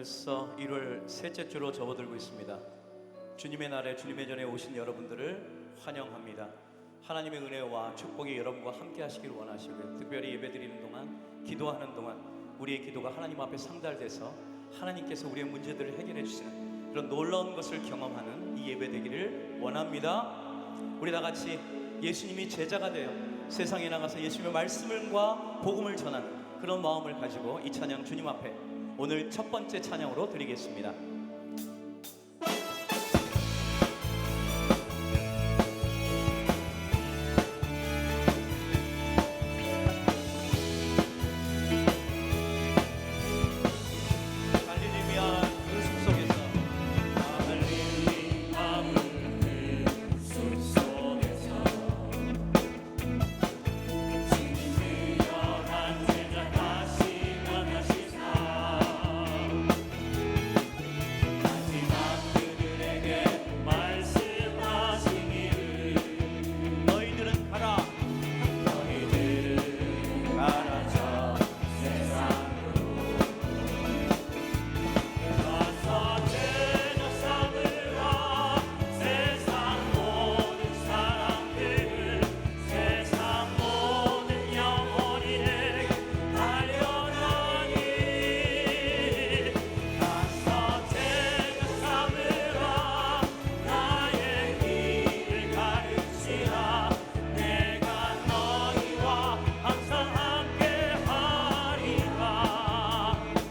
벌써 1월 셋째 주로 접어들고 있습니다. 주님의 날에 주님의 전에 오신 여러분들을 환영합니다. 하나님의 은혜와 축복이 여러분과 함께 하시길 원하시고요. 특별히 예배드리는 동안, 기도하는 동안 우리의 기도가 하나님 앞에 상달돼서 하나님께서 우리의 문제들을 해결해 주시는 그런 놀라운 것을 경험하는 이 예배 되기를 원합니다. 우리 다 같이 예수님이 제자가 되어 세상에 나가서 예수님의 말씀과 복음을 전하는 그런 마음을 가지고 이 찬양 주님 앞에 오늘 첫 번째 찬양으로 드리겠습니다.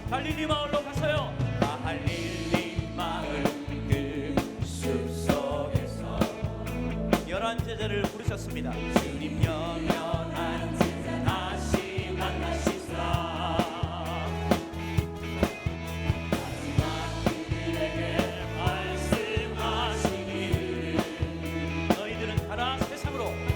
갈릴리 마을로 가서요. 갈릴리 마을 그 숲속에서 11 제자를 부르셨습니다. 주님 영원한 제자 다시 만나시사 마지막 그들에게 말씀하시기를 너희들은 가라 세상으로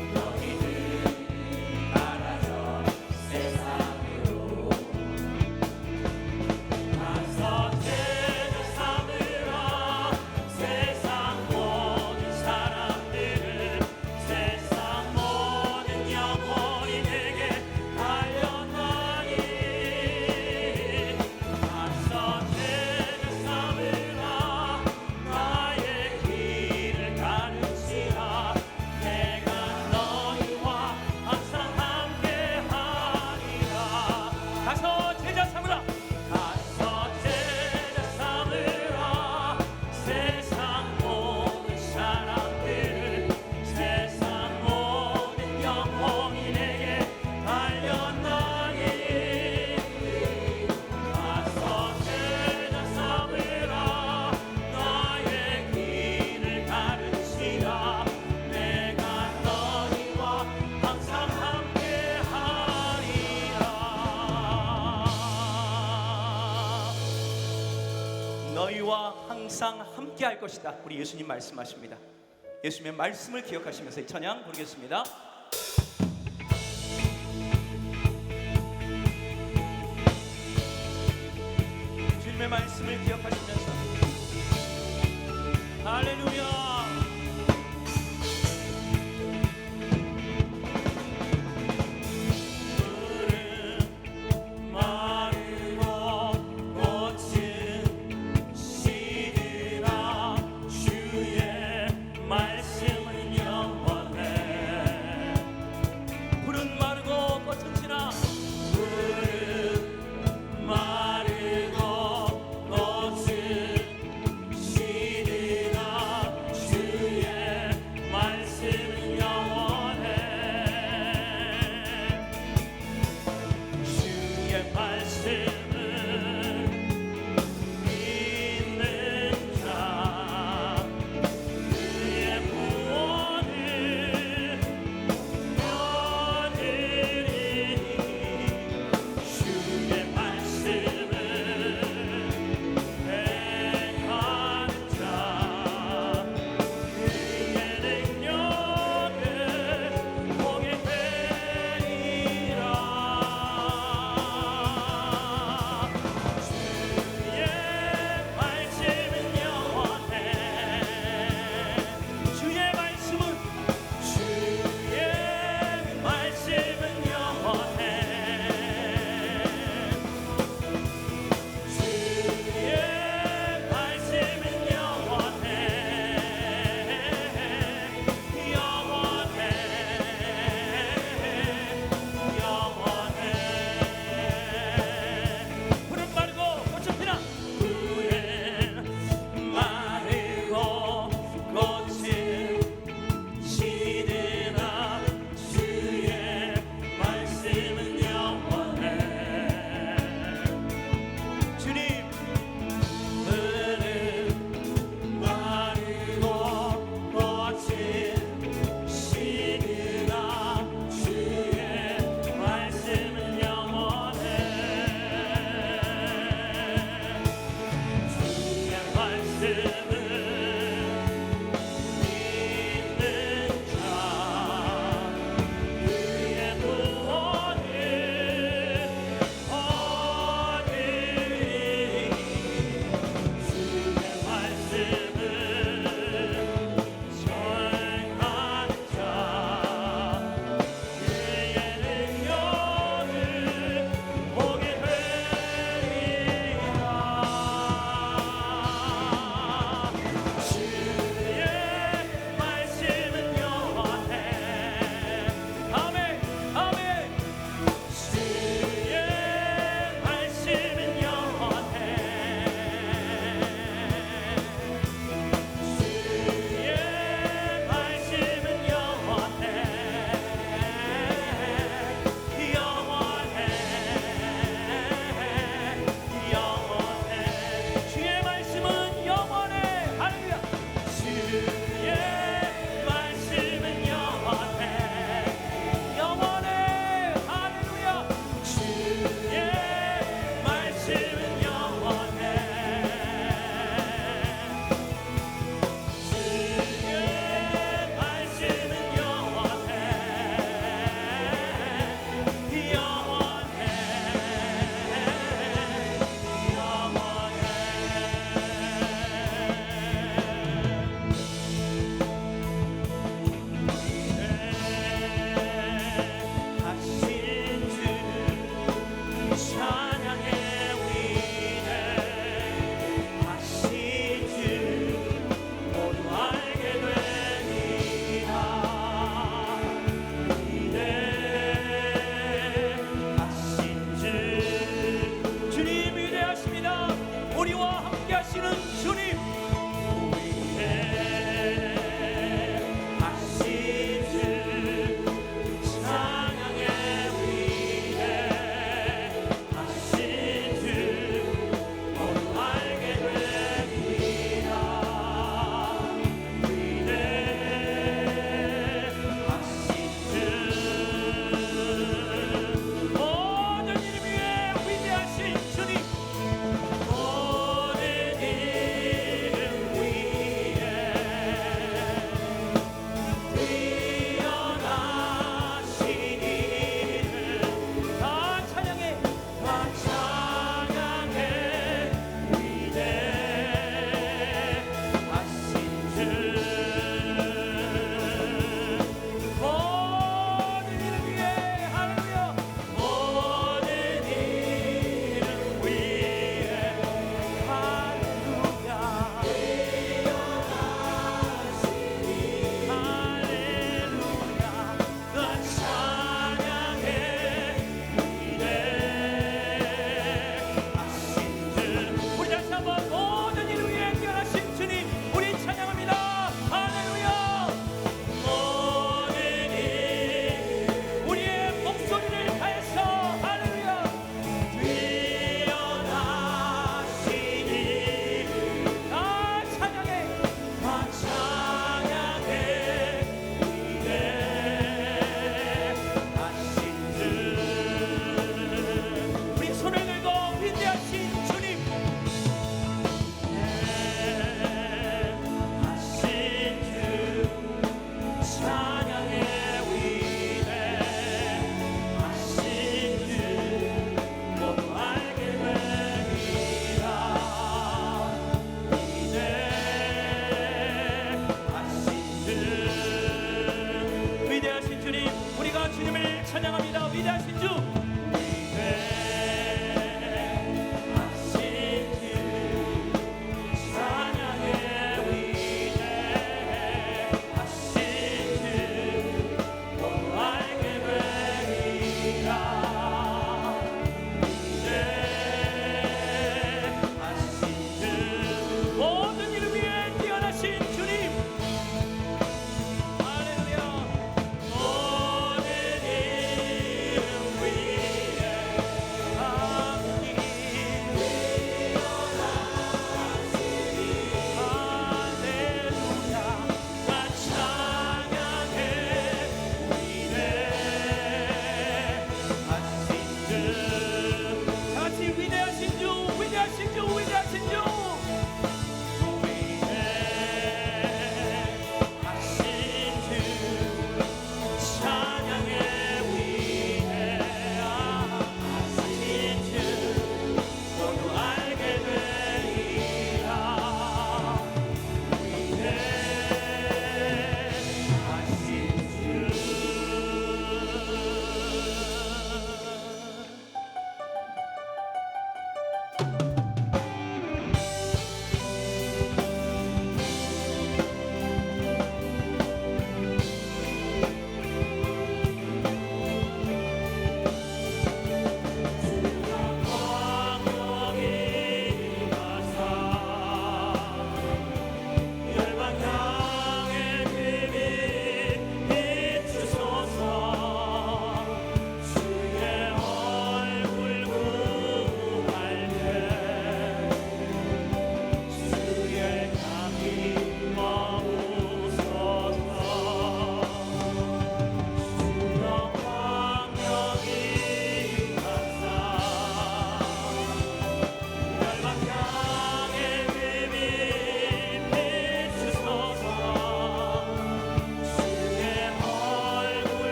너희와 항상 함께 할 것이다. 우리 예수님 말씀하십니다. 예수님의 말씀을 기억하시면서 이 찬양 부르겠습니다. 주님의 말씀을 기억하시면서 할렐루야. 마르고 꽃은 찬양의 위대하신 주 모두 알게 되리라. 위대하신 주님, 우리가 주님을 찬양합니다. 위대하신 주,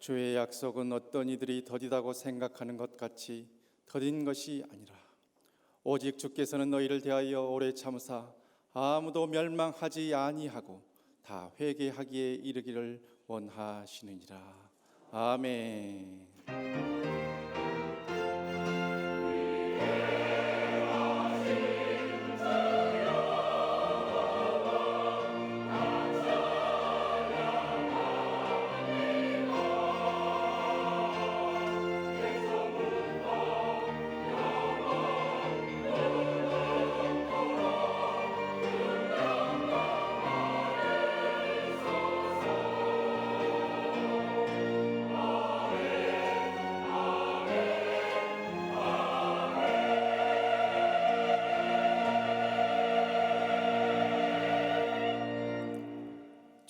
주의 약속은 어떤 이들이 더디다고 생각하는 것 같이 더딘 것이 아니라 오직 주께서는 너희를 대하여 오래 참으사 아무도 멸망하지 아니하고 다 회개하기에 이르기를 원하시느니라. 아멘.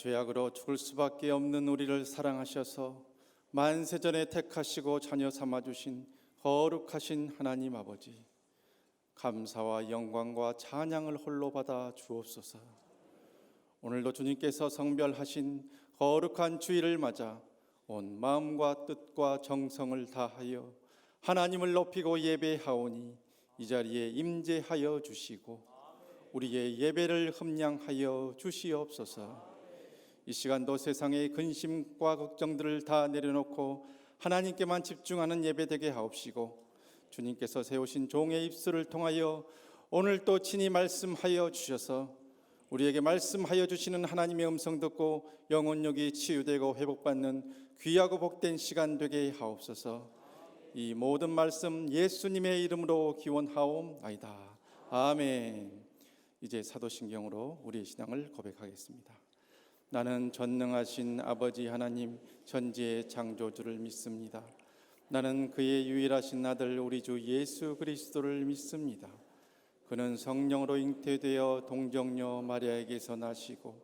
죄악으로 죽을 수밖에 없는 우리를 사랑하셔서 만세전에 택하시고 자녀 삼아주신 거룩하신 하나님 아버지, 감사와 영광과 찬양을 홀로 받아 주옵소서. 오늘도 주님께서 성별하신 거룩한 주일을 맞아 온 마음과 뜻과 정성을 다하여 하나님을 높이고 예배하오니 이 자리에 임재하여 주시고 우리의 예배를 흠량하여 주시옵소서. 이 시간도 세상의 근심과 걱정들을 다 내려놓고 하나님께만 집중하는 예배 되게 하옵시고 주님께서 세우신 종의 입술을 통하여 오늘 또 친히 말씀하여 주셔서 우리에게 말씀하여 주시는 하나님의 음성 듣고 영혼력이 치유되고 회복받는 귀하고 복된 시간 되게 하옵소서. 이 모든 말씀 예수님의 이름으로 기원하옵나이다. 아멘. 이제 사도신경으로 우리의 신앙을 고백하겠습니다. 나는 전능하신 아버지 하나님 전지의 창조주를 믿습니다. 나는 그의 유일하신 아들 우리 주 예수 그리스도를 믿습니다. 그는 성령으로 잉태되어 동정녀 마리아에게서 나시고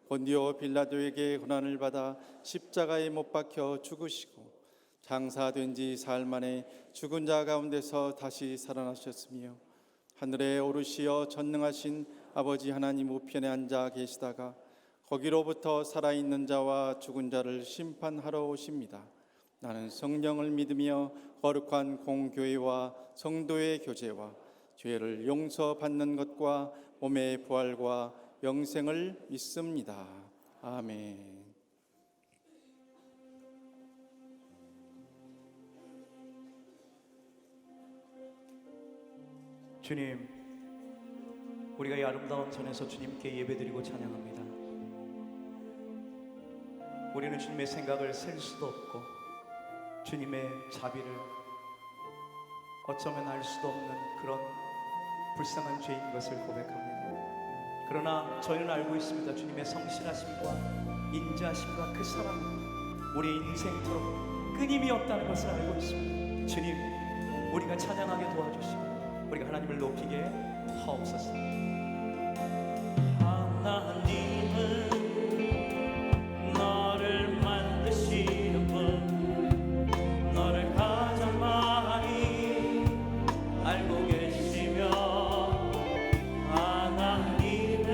본디오 빌라도에게 고난을 받아 십자가에 못 박혀 죽으시고 장사된 지 사흘 만에 죽은 자 가운데서 다시 살아나셨으며 하늘에 오르시어 전능하신 아버지 하나님 우편에 앉아 계시다가 거기로부터 살아있는 자와 죽은 자를 심판하러 오십니다. 나는 성령을 믿으며 거룩한 공교회와 성도의 교제와 죄를 용서받는 것과 몸의 부활과 영생을 믿습니다. 아멘. 주님, 우리가 이 아름다운 전에서 주님께 예배드리고 찬양합니다. 우리는 주님의 생각을 셀 수도 없고 주님의 자비를 어쩌면 알 수도 없는 그런 불쌍한 죄인 것을 고백합니다. 그러나 저희는 알고 있습니다. 주님의 성실하심과 인자하심과 그 사랑, 우리의 인생토록 끊임이 없다는 것을 알고 있습니다. 주님, 우리가 찬양하게 도와주시고 우리가 하나님을 높이게 하옵소서. 하나님은 너를 만드시는 분, 너를 가장 많이 알고 계시며 하나님은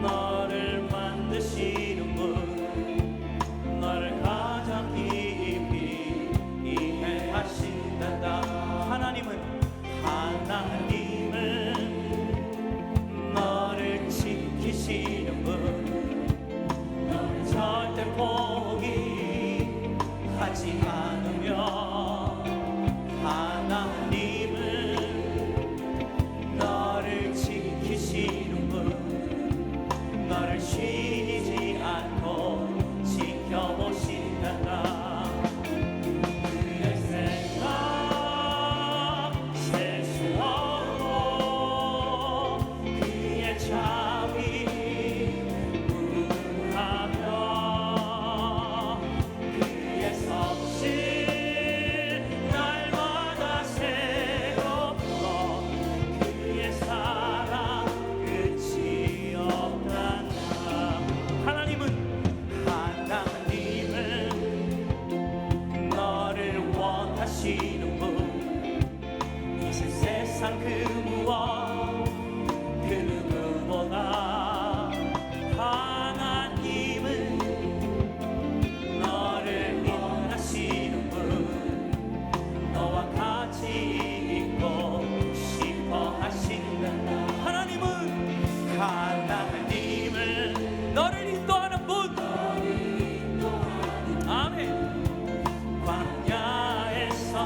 너를 만드시는 분, 너를 가장 깊이 이해하신단다. 하나님은 너를 지키시는 분, 너를 절대 포기하지 않으며 하나님은 너를 지키시는 분, 너를 쉬지 않고 지켜보신단다. 세상 그 무엇 그 누구보다 하나님은 너를 인하시는 분, 너와 같이 있고 싶어 하신다. 하나님은 너를 인도하는 분. 아멘. 광야에서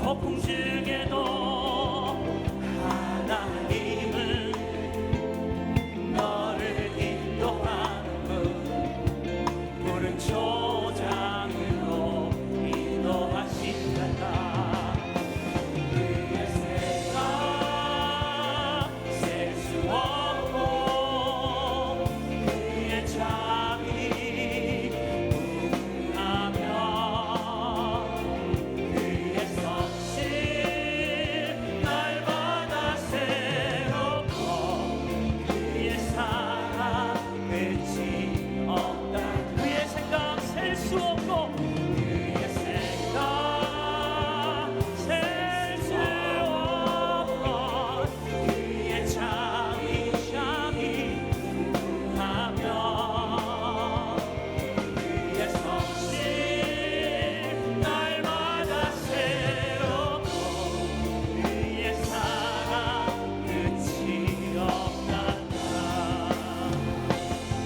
폭풍 중에도 하나님은 너를 인도하는 분, 푸른 초장으로 인도하신단다. 그의 생각 셀 수 없고 그의 자비 무궁하며 그의 섭씨 날마다 새롭고 그의 사랑 끝이 없다. 그의 생각 셀 수 없고 그의 생각 셀 수 없고 그의 자비 무궁하며 그의 섭씨 날마다 새롭고 그의 사랑 끝이 없단다.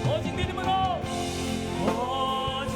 오직 믿음으로, 오직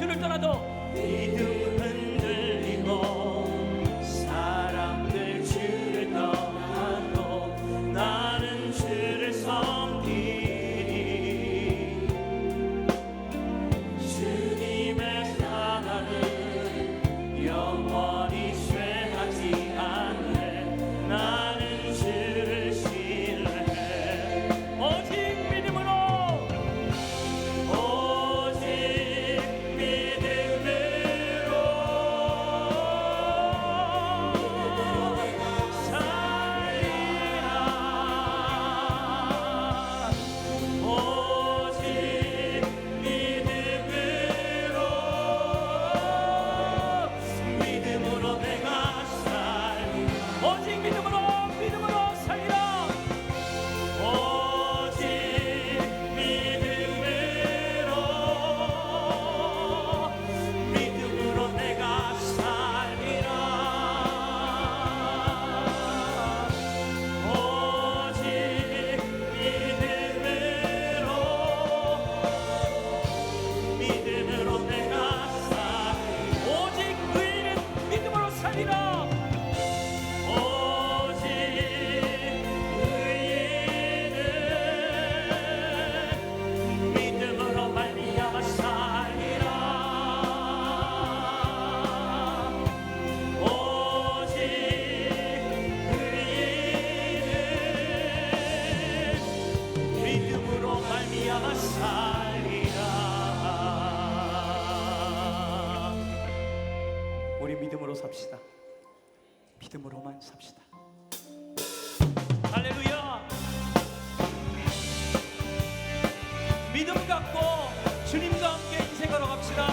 주를 떠나도 믿음 흔들리고 사람들 주를 떠나도 나는 주를 섬기리. 주님의 사랑은 영원히 쇠하지 않네. 나는 주를 신뢰해. 오직 믿음으로 우리 믿음으로 삽시다. 믿음으로만 삽시다. 할렐루야. 믿음 갖고 주님과 함께 인생 걸어갑시다.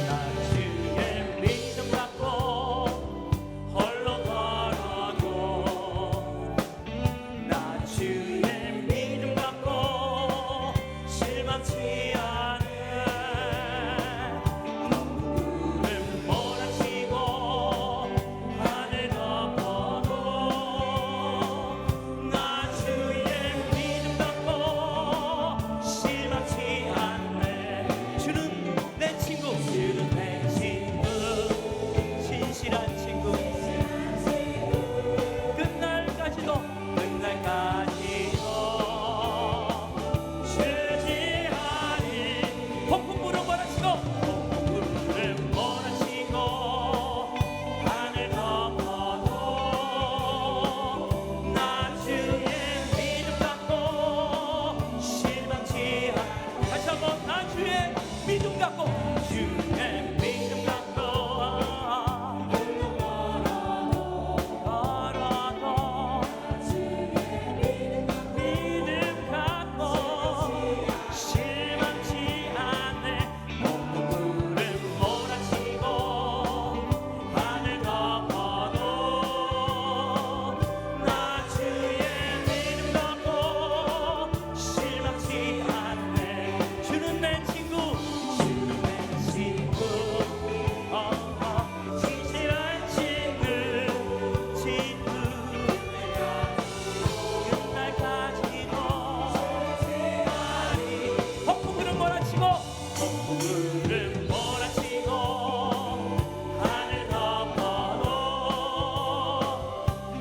나 주의 믿음 갖고 홀로 걸어도 나 주의 믿음 갖고 실망치 않네. 구름 몰아치고 하늘 덮어도 나 주의 믿음 갖고 실망치 않네. 주는 내 친구, 주는 내 친구, 진실한 친구. 끝날까지도 주지하니. 폭풍불은 몰아치고 폭풍불은 몰아치고 하늘 덮어도 나 주의 믿음 갖고 실망치 않. 다시 한번 나 주의 믿음 갖고 주의 믿음 갖고 걸어도 믿음 갖고 실망치 않네. 폭풍불은 몰아치고 하늘 덮어도 나 주의 믿음 갖고 실망치 않네. 주는 내 친구, 주는 내 친구, 진실한 친구, 친구. 끝날까지도 폭풍불은 몰아치고 폭풍불은 몰아치고 하늘 덮어도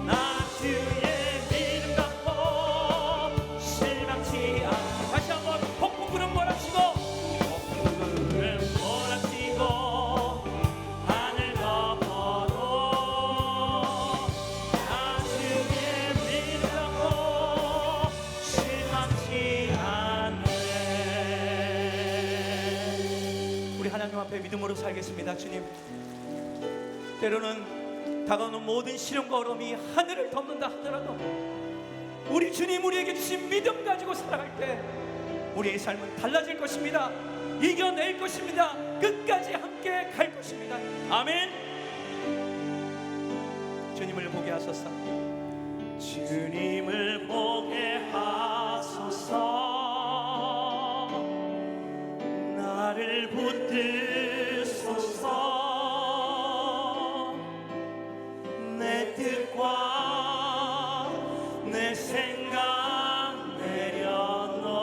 나 주의 믿음 갖고 실망치 않. 다시 한번 폭풍불은 몰아치고 폭풍불은 몰아치고 하늘 덮어도 나 주의 믿음 갖고 실망치 않네. 우리 하나님 앞에 믿음으로 살겠습니다. 주님, 때로는 다가오는 모든 시련과 어려움이 하늘을 덮는다 하더라도 우리 주님 우리에게 주신 믿음 가지고 살아갈 때 우리의 삶은 달라질 것입니다. 이겨낼 것입니다. 끝까지 함께 갈 것입니다. 아멘. 주님을 보게 하소서. 주님을 보게 하소서. 나를 붙드소서. 내 뜻과 내 생각 내려놓고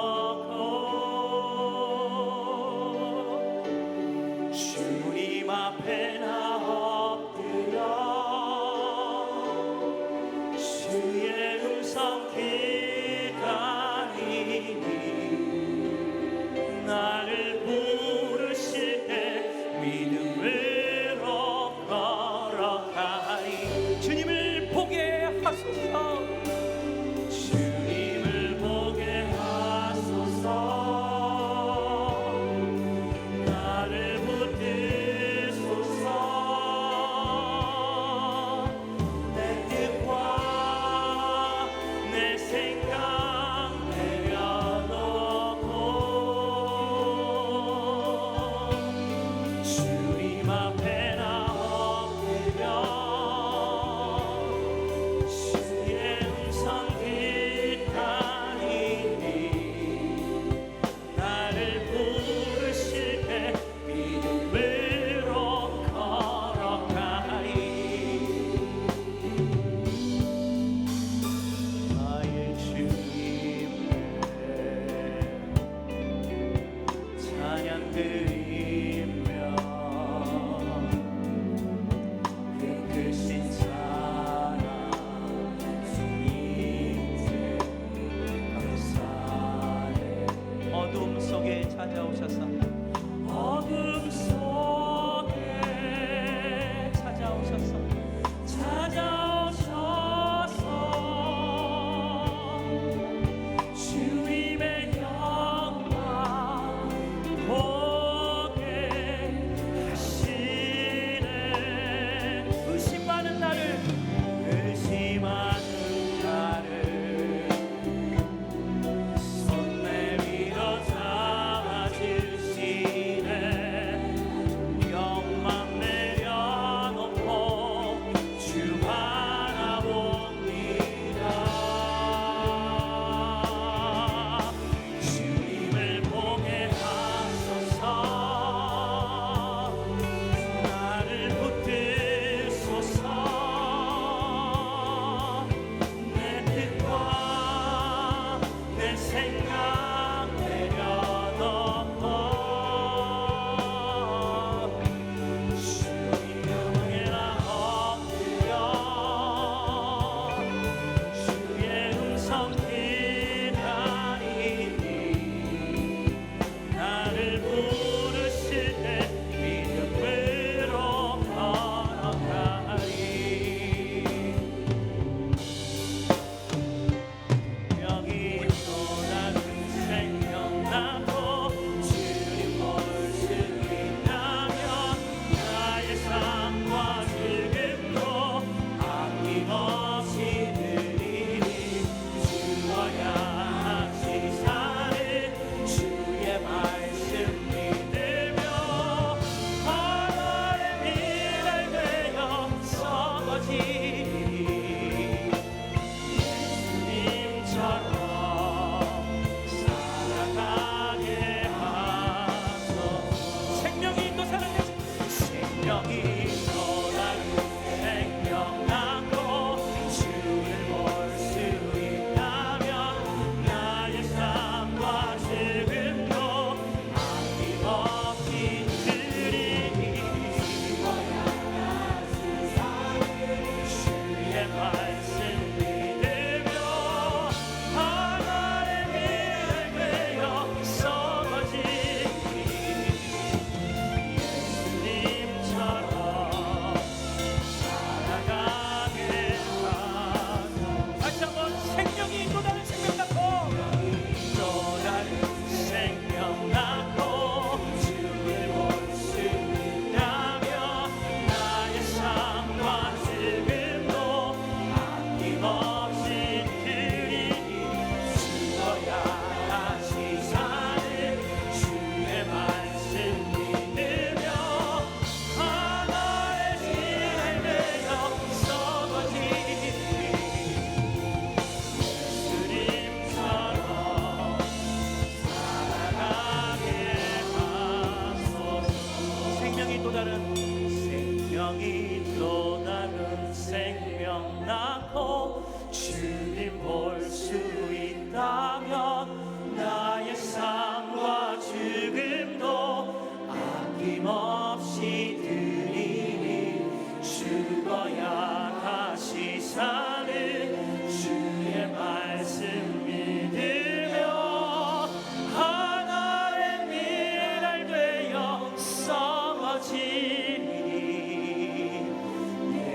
끊임없이 드리니 죽어야 다시 사는 주의 말씀 믿으며 하나의 미랄 되어 썩어지니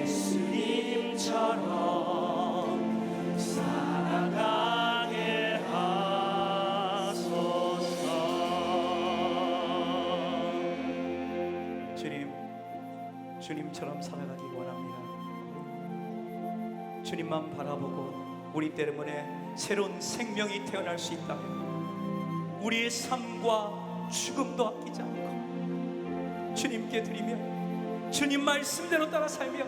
예수님처럼 살아가게 하소서. 주님처럼 살아가기 원합니다. 주님만 바라보고 우리 때문에 새로운 생명이 태어날 수 있다면 우리의 삶과 죽음도 아끼지 않고 주님께 드리며 주님 말씀대로 따라 살며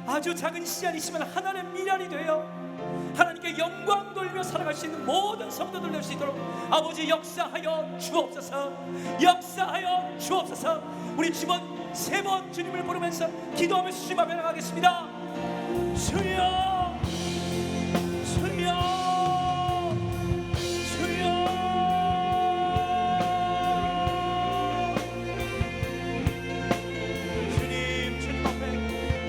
아주 작은 씨앗이지만 하나님의 미랄이 되어 하나님께 영광 돌리며 살아갈 수 있는 모든 성도들 될 수 있도록 아버지 역사하여 주옵소서. 역사하여 주옵소서. 우리 주번 세 번 주님을 부르면서 기도하면서 주님 앞에 나가겠습니다. 주여 주여 주여. 주님 앞에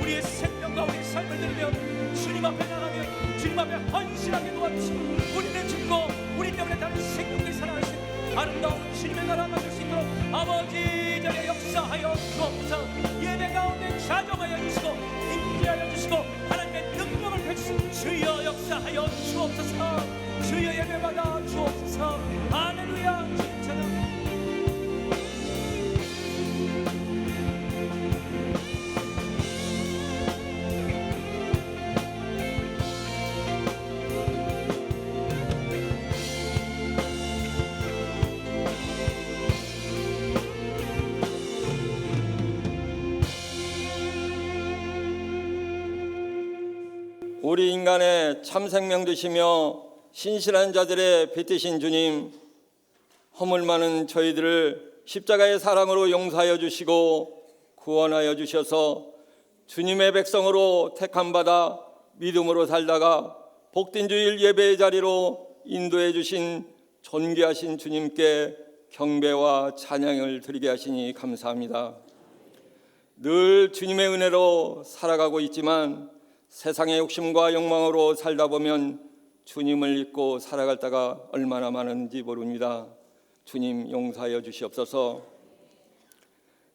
우리의 생명과 우리의 삶을 드리며 주님 앞에 나가며 주님 앞에 헌신하게 도와주시고 우리는 죽고 우리 때문에 다른 생명들이 살아갈 수 있는 아름다운 주님의 나라 만들 수 있도록 아버지 자리에 역사하여 주옵소서. 예배 가운데 자정하여 주시고 임재하여 주시고 하나님의 능력을 펼치시고 주여 역사하여 주옵소서. 주여 예배받아 주옵소서. 할렐루야. 주님 찬양. 우리 인간의 참 생명 되시며 신실한 자들의 뱉으신 주님, 허물 많은 저희들을 십자가의 사랑으로 용서하여 주시고 구원하여 주셔서 주님의 백성으로 택함받아 믿음으로 살다가 복된 주일 예배의 자리로 인도해 주신 존귀하신 주님께 경배와 찬양을 드리게 하시니 감사합니다. 늘 주님의 은혜로 살아가고 있지만 세상의 욕심과 욕망으로 살다 보면 주님을 잊고 살아갈 때가 얼마나 많은지 모릅니다. 주님 용서하여 주시옵소서.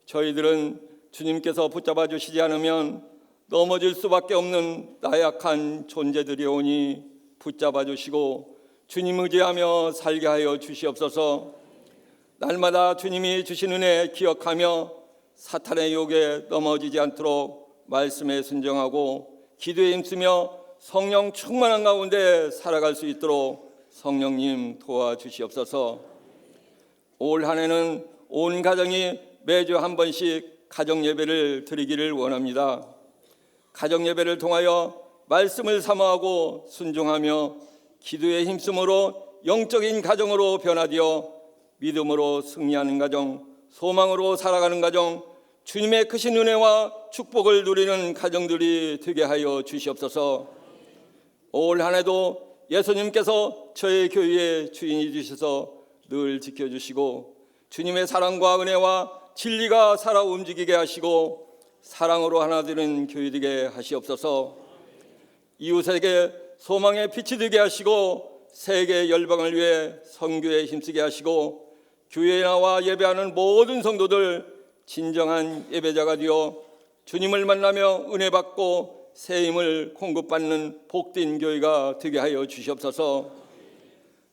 저희들은 주님께서 붙잡아 주시지 않으면 넘어질 수밖에 없는 나약한 존재들이오니 붙잡아 주시고 주님 의지하며 살게 하여 주시옵소서. 날마다 주님이 주신 은혜 기억하며 사탄의 유혹에 넘어지지 않도록 말씀에 순종하고 기도에 힘쓰며 성령 충만한 가운데 살아갈 수 있도록 성령님 도와주시옵소서. 올 한 해는 온 가정이 매주 한 번씩 가정 예배를 드리기를 원합니다. 가정 예배를 통하여 말씀을 사모하고 순종하며 기도에 힘쓰므로 영적인 가정으로 변화되어 믿음으로 승리하는 가정, 소망으로 살아가는 가정, 주님의 크신 은혜와 축복을 누리는 가정들이 되게 하여 주시옵소서. 올 한 해도 예수님께서 저의 교회의 주인이 되셔서 늘 지켜주시고 주님의 사랑과 은혜와 진리가 살아 움직이게 하시고 사랑으로 하나 되는 교회 되게 하시옵소서. 이웃에게 소망의 빛이 되게 하시고 세계 열방을 위해 선교에 힘쓰게 하시고 교회에 나와 예배하는 모든 성도들 진정한 예배자가 되어 주님을 만나며 은혜 받고 새 힘을 공급받는 복된 교회가 되게 하여 주시옵소서.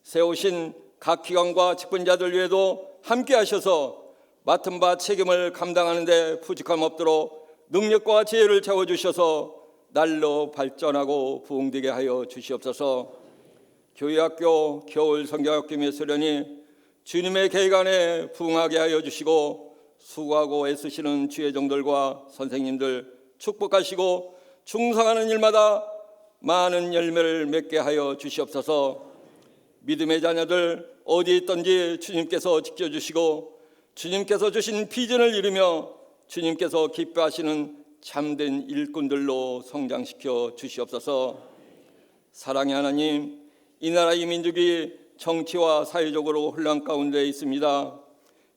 세우신 각 기관과 직분자들 위에도 함께 하셔서 맡은 바 책임을 감당하는 데 부족함 없도록 능력과 지혜를 채워주셔서 날로 발전하고 부흥되게 하여 주시옵소서. 교회학교 겨울 성경학교 맺으려니 주님의 계획안에 부응하게 하여 주시고 수고하고 애쓰시는 주의 종들과 선생님들 축복하시고 충성하는 일마다 많은 열매를 맺게 하여 주시옵소서. 믿음의 자녀들 어디에 있든지 주님께서 지켜주시고 주님께서 주신 비전을 이루며 주님께서 기뻐하시는 참된 일꾼들로 성장시켜 주시옵소서. 사랑의 하나님, 이 나라 이 민족이 정치와 사회적으로 혼란 가운데 있습니다.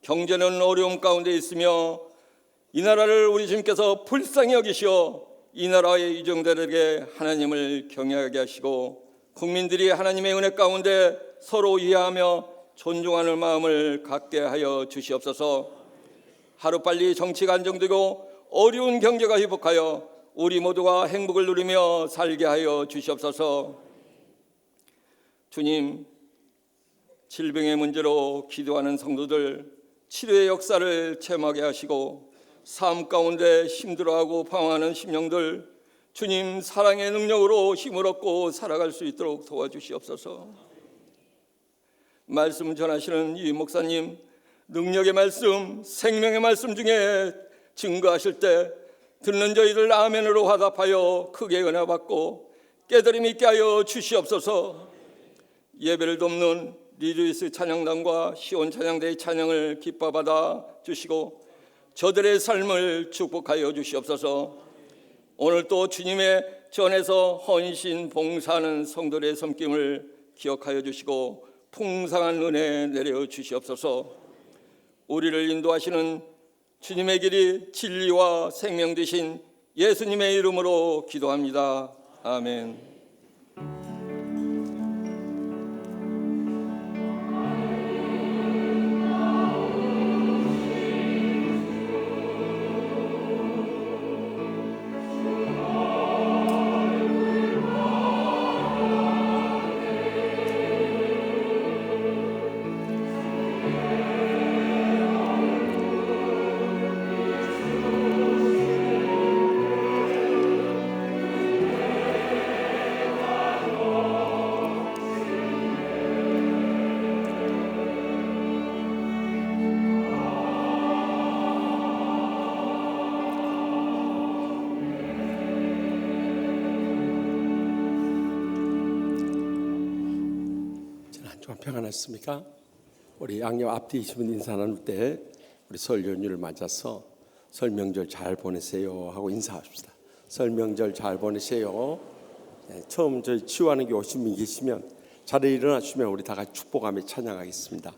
경제는 어려움 가운데 있으며 이 나라를 우리 주님께서 불쌍히 여기시어 이 나라의 유정들에게 하나님을 경외하게 하시고 국민들이 하나님의 은혜 가운데 서로 이해하며 존중하는 마음을 갖게 하여 주시옵소서. 하루빨리 정치가 안정되고 어려운 경제가 회복하여 우리 모두가 행복을 누리며 살게 하여 주시옵소서. 주님, 질병의 문제로 기도하는 성도들 치료의 역사를 체험하게 하시고 삶 가운데 힘들어하고 방황하는 심령들 주님 사랑의 능력으로 힘을 얻고 살아갈 수 있도록 도와주시옵소서. 말씀 전하시는 이 목사님 능력의 말씀, 생명의 말씀 중에 증거하실 때 듣는 저희들 아멘으로 화답하여 크게 은혜 받고 깨달음 있게 하여 주시옵소서. 예배를 돕는 리조이스 찬양단과 시온 찬양대의 찬양을 기뻐 받아 주시고 저들의 삶을 축복하여 주시옵소서. 오늘 또 주님의 전에서 헌신 봉사하는 성도들의 섬김을 기억하여 주시고 풍성한 은혜 내려 주시옵소서. 우리를 인도하시는 주님의 길이 진리와 생명 되신 예수님의 이름으로 기도합니다. 아멘. 평안하십니까? 우리 양옆 앞뒤 계신 분 인사 나눌 때 우리 설 연휴를 맞아서 설 명절 잘 보내세요 하고 인사합시다. 설 명절 잘 보내세요. 네, 처음 저희 치유하는 게 오신 분 계시면 자리에 일어나시면 우리 다 같이 축복하며 찬양하겠습니다.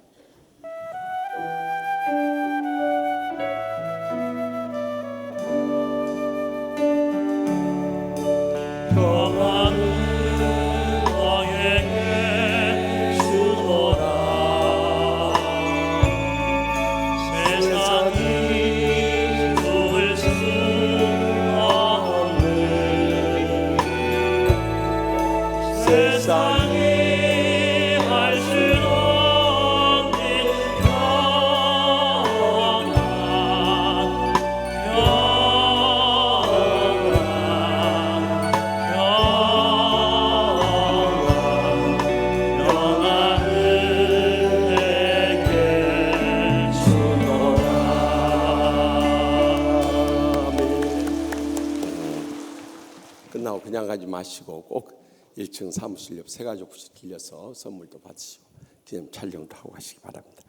끝나고 그냥 가지 마시고 꼭 1층 사무실 옆 새가족부터 들려서 선물도 받으시고 기념 촬영도 하고 가시기 바랍니다.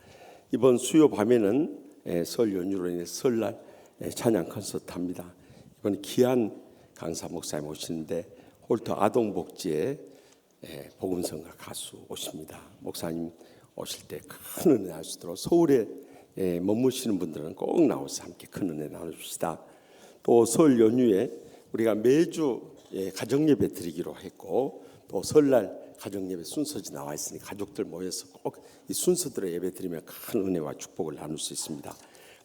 이번 수요 밤에는 설 연휴로 인해 설날 찬양 콘서트 합니다. 이번 귀한 강사 목사님 오시는데 홀터 아동복지의 복음성가 가수 오십니다. 목사님 오실 때 큰 은혜 할 수 있도록 서울에 머무시는 분들은 꼭 나와서 함께 큰 은혜 나눠줍시다. 또 설 연휴에 우리가 매주 가정예배 드리기로 했고 또 설날 가정예배 순서지 나와 있으니 가족들 모여서 꼭 이 순서대로 예배 드리면 큰 은혜와 축복을 나눌 수 있습니다.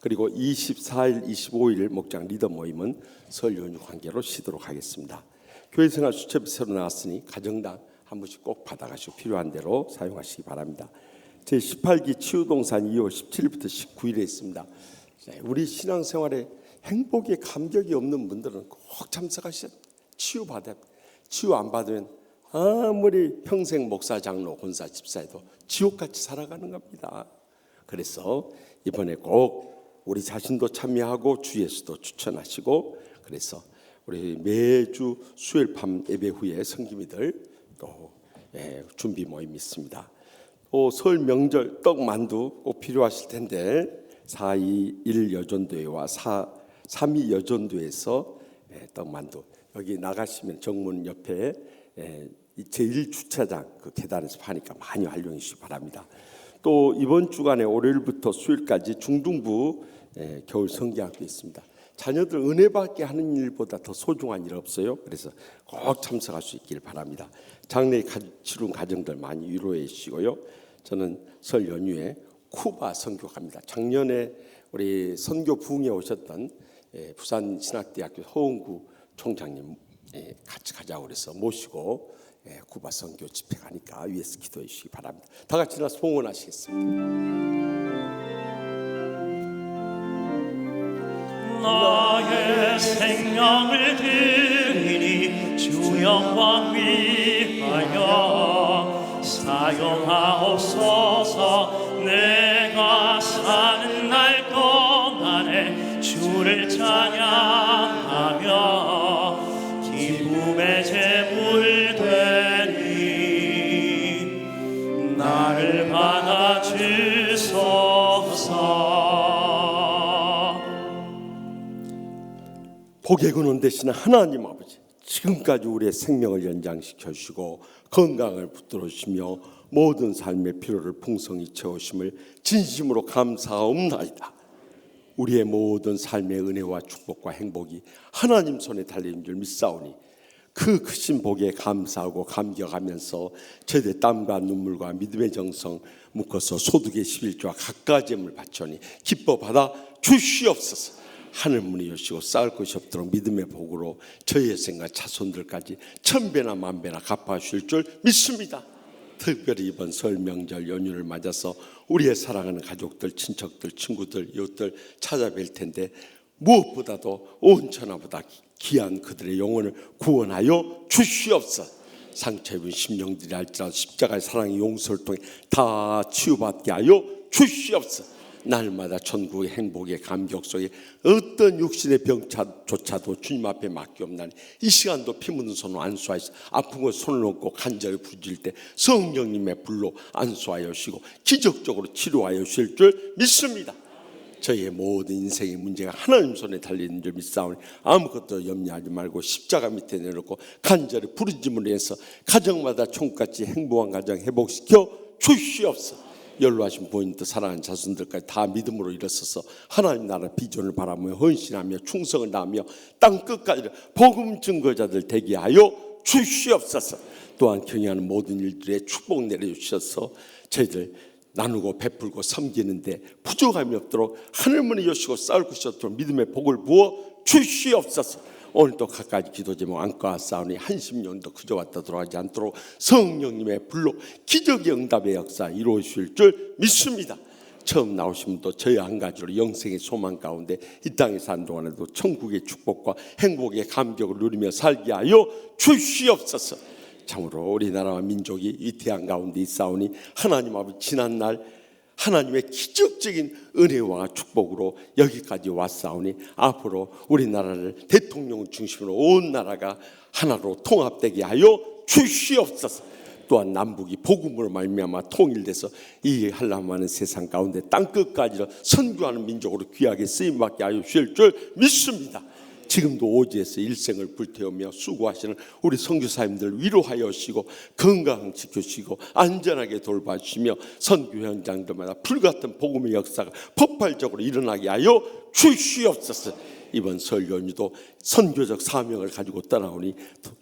그리고 24일, 25일 목장 리더 모임은 설 연휴 관계로 쉬도록 하겠습니다. 교회생활 수첩이 새로 나왔으니 가정당 한 분씩 꼭 받아가시고 필요한 대로 사용하시기 바랍니다. 제18기 치유동산 2월 17일부터 19일에 있습니다. 우리 신앙생활에 행복의 감격이 없는 분들은 꼭 참석하셔야 치유받아야 치유 안 받으면 아무리 평생 목사, 장로, 권사, 집사해도 지옥같이 살아가는 겁니다. 그래서 이번에 꼭 우리 자신도 참여하고 주 예수도 추천하시고 그래서 우리 매주 수요일 밤 예배 후에 성기미들 또 준비 모임이 있습니다. 또 설 명절 떡 만두 꼭 필요하실 텐데 421 여전도회와 3.2 여전도에서 떡만두 여기 나가시면 정문 옆에 제1주차장 그 계단에서 파니까 많이 활용해 주시기 바랍니다. 또 이번 주간에 월요일부터 수요일까지 중등부 겨울 성경학교 있습니다. 자녀들 은혜 받게 하는 일보다 더 소중한 일 없어요. 그래서 꼭 참석할 수 있길 바랍니다. 장래 치룬 가정들 많이 위로해 주시고요. 저는 설 연휴에 쿠바 선교 갑니다. 작년에 우리 선교 부흥에 오셨던 부산 신학대학교 허은구 총장님 같이 가자고 그래서 모시고 쿠바 선교 집회 가니까 위에서 기도해 주시기 바랍니다. 다 같이 나서 봉헌하시겠습니다. 나의 생명을 드리니 주 영광 위하여 사용하옵소서. 내가 사는 날 동안에 주를 찬양하며 기쁨의 제물 되니 나를 받아 주소서. 복의 근원 되시는 하나님 아버지, 지금까지 우리의 생명을 연장시켜 주시고 건강을 붙들어 주시며 모든 삶의 필요를 풍성히 채우심을 진심으로 감사하옵나이다. 우리의 모든 삶의 은혜와 축복과 행복이 하나님 손에 달린 줄 믿사오니 그 크신 복에 감사하고 감격하면서 제대 땀과 눈물과 믿음의 정성 묶어서 소득의 11조와 각가지 재물 바쳐니 기뻐 받아 주시옵소서. 하늘 문이 여시고 쌓을 것이 없도록 믿음의 복으로 저희의 생과 자손들까지 천배나 만배나 갚아주실 줄 믿습니다. 특별히 이번 설 명절 연휴를 맞아서 우리의 사랑하는 가족들, 친척들, 친구들, 이웃들 찾아뵐 텐데 무엇보다도 온 천하보다 귀한 그들의 영혼을 구원하여 주시옵소서. 상처 입은 심령들이 알지라도 십자가의 사랑의 용서를 통해 다 치유받게 하여 주시옵소서. 날마다 천국의 행복의 감격 속에 어떤 육신의 병조차도 주님 앞에 맡기옵나니 이 시간도 피 묻은 손으로 안수하여서 아픈 곳 손을 얹고 간절히 부질 때 성령님의 불로 안수하여 주시고 기적적으로 치료하여 주실 줄 믿습니다. 저희의 모든 인생의 문제가 하나님 손에 달리는 줄 믿사오니 아무것도 염려하지 말고 십자가 밑에 내놓고 간절히 부르짖음으로 해서 가정마다 총같이 행복한 가정 회복시켜 주시옵소서. 연로하신 부모님들 사랑하는 자손들까지 다 믿음으로 일어서서 하나님 나라 비전을 바라며 헌신하며 충성을 다하며 땅 끝까지 복음 증거자들 되게 하여 주시옵소서. 또한 경영하는 모든 일들에 축복 내려주셔서 저희들 나누고 베풀고 섬기는데 부족함이 없도록 하늘문을 여시고 쌓을 것이 없도록 믿음의 복을 부어 주시옵소서. 오늘도 각가지 기도 제목 안과 싸우니 한심령도 그저 왔다 돌아가지 않도록 성령님의 불로 기적의 응답의 역사 이루어질 줄 믿습니다. 처음 나오신 분도 저희 한 가지로 영생의 소망 가운데 이 땅에 사는 동안에도 천국의 축복과 행복의 감격을 누리며 살게 하여 주시옵소서. 참으로 우리나라와 민족이 위태한 가운데 있사오니 하나님 아버지 지난날 하나님의 기적적인 은혜와 축복으로 여기까지 왔사오니 앞으로 우리나라를 대통령 중심으로 온 나라가 하나로 통합되게 하여 주시옵소서. 또한 남북이 복음으로 말미암아 통일돼서 이 한람하는 세상 가운데 땅끝까지 선교하는 민족으로 귀하게 쓰임받게 하여 주실 줄 믿습니다. 지금도 오지에서 일생을 불태우며 수고하시는 우리 선교사님들 위로하여 주시고 건강 지켜주시고 안전하게 돌봐주시며 선교 현장들마다 불같은 복음의 역사가 폭발적으로 일어나게 하여 주시옵소서. 이번 설 연휴도 선교적 사명을 가지고 떠나오니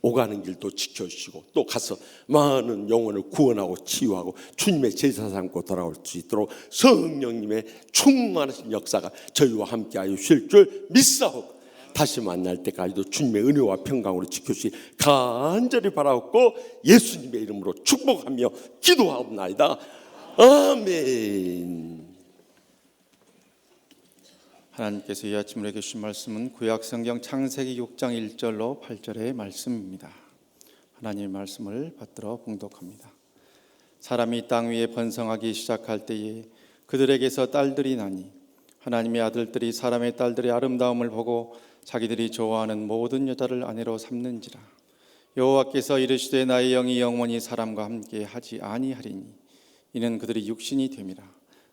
오가는 길도 지켜주시고 또 가서 많은 영혼을 구원하고 치유하고 주님의 제사 삼고 돌아올 수 있도록 성령님의 충만하신 역사가 저희와 함께하여 주실 줄 믿사오고 다시 만날 때까지도 주님의 은혜와 평강으로 지켜주시 간절히 바라옵고 예수님의 이름으로 축복하며 기도하옵나이다. 아멘. 하나님께서 이 아침 우리에게 주신 말씀은 구약성경 창세기 6장 1절로 8절의 말씀입니다. 하나님의 말씀을 받들어 봉독합니다. 사람이 땅 위에 번성하기 시작할 때에 그들에게서 딸들이 나니 하나님의 아들들이 사람의 딸들의 아름다움을 보고 자기들이 좋아하는 모든 여자를 아내로 삼는지라. 여호와께서 이르시되 나의 영이 영원히 사람과 함께 하지 아니하리니 이는 그들이 육신이 됨이라.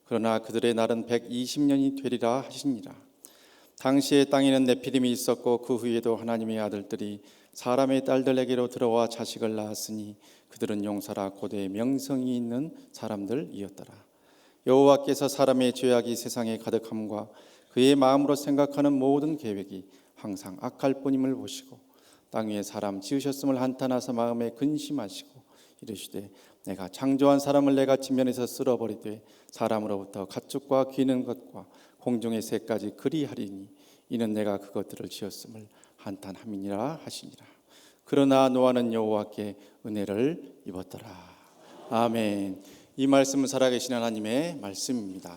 그러나 그들의 날은 120년이 되리라 하시니라. 당시에 땅에는 네피림이 있었고 그 후에도 하나님의 아들들이 사람의 딸들에게로 들어와 자식을 낳았으니 그들은 용사라 고대 명성이 있는 사람들이었더라. 여호와께서 사람의 죄악이 세상에 가득함과 그의 마음으로 생각하는 모든 계획이 항상 악할 뿐임을 보시고 땅 위에 사람 지으셨음을 한탄하사 마음에 근심하시고 이르시되 내가 창조한 사람을 내가 지면에서 쓸어버리되 사람으로부터 가축과 기는 것과 공중의 새까지 그리하리니 이는 내가 그것들을 지었음을 한탄함이니라 하시니라. 그러나 노아는 여호와께 은혜를 입었더라. 아멘. 이 말씀은 살아계신 하나님의 말씀입니다.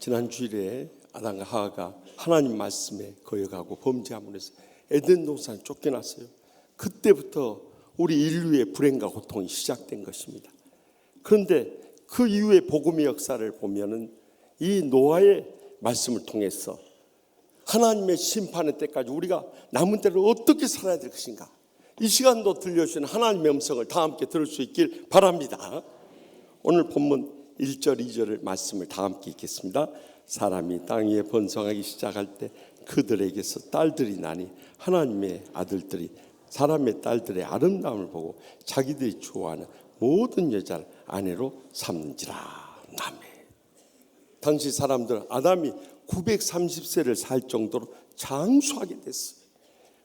지난 주일에 아담과 하와가 하나님 말씀에 거역하고 범죄함으로 해서 에덴 동산에 쫓겨났어요. 그때부터 우리 인류의 불행과 고통이 시작된 것입니다. 그런데 그 이후의 복음의 역사를 보면은 이 노아의 말씀을 통해서 하나님의 심판의 때까지 우리가 남은 때를 어떻게 살아야 될 것인가, 이 시간도 들려주시는 하나님의 음성을 다 함께 들을 수 있길 바랍니다. 오늘 본문 1절 2절을 말씀을 다 함께 읽겠습니다. 사람이 땅 위에 번성하기 시작할 때 그들에게서 딸들이 나니 하나님의 아들들이 사람의 딸들의 아름다움을 보고 자기들이 좋아하는 모든 여자를 아내로 삼는지라. 아멘. 당시 사람들 아담이 930세를 살 정도로 장수하게 됐어요.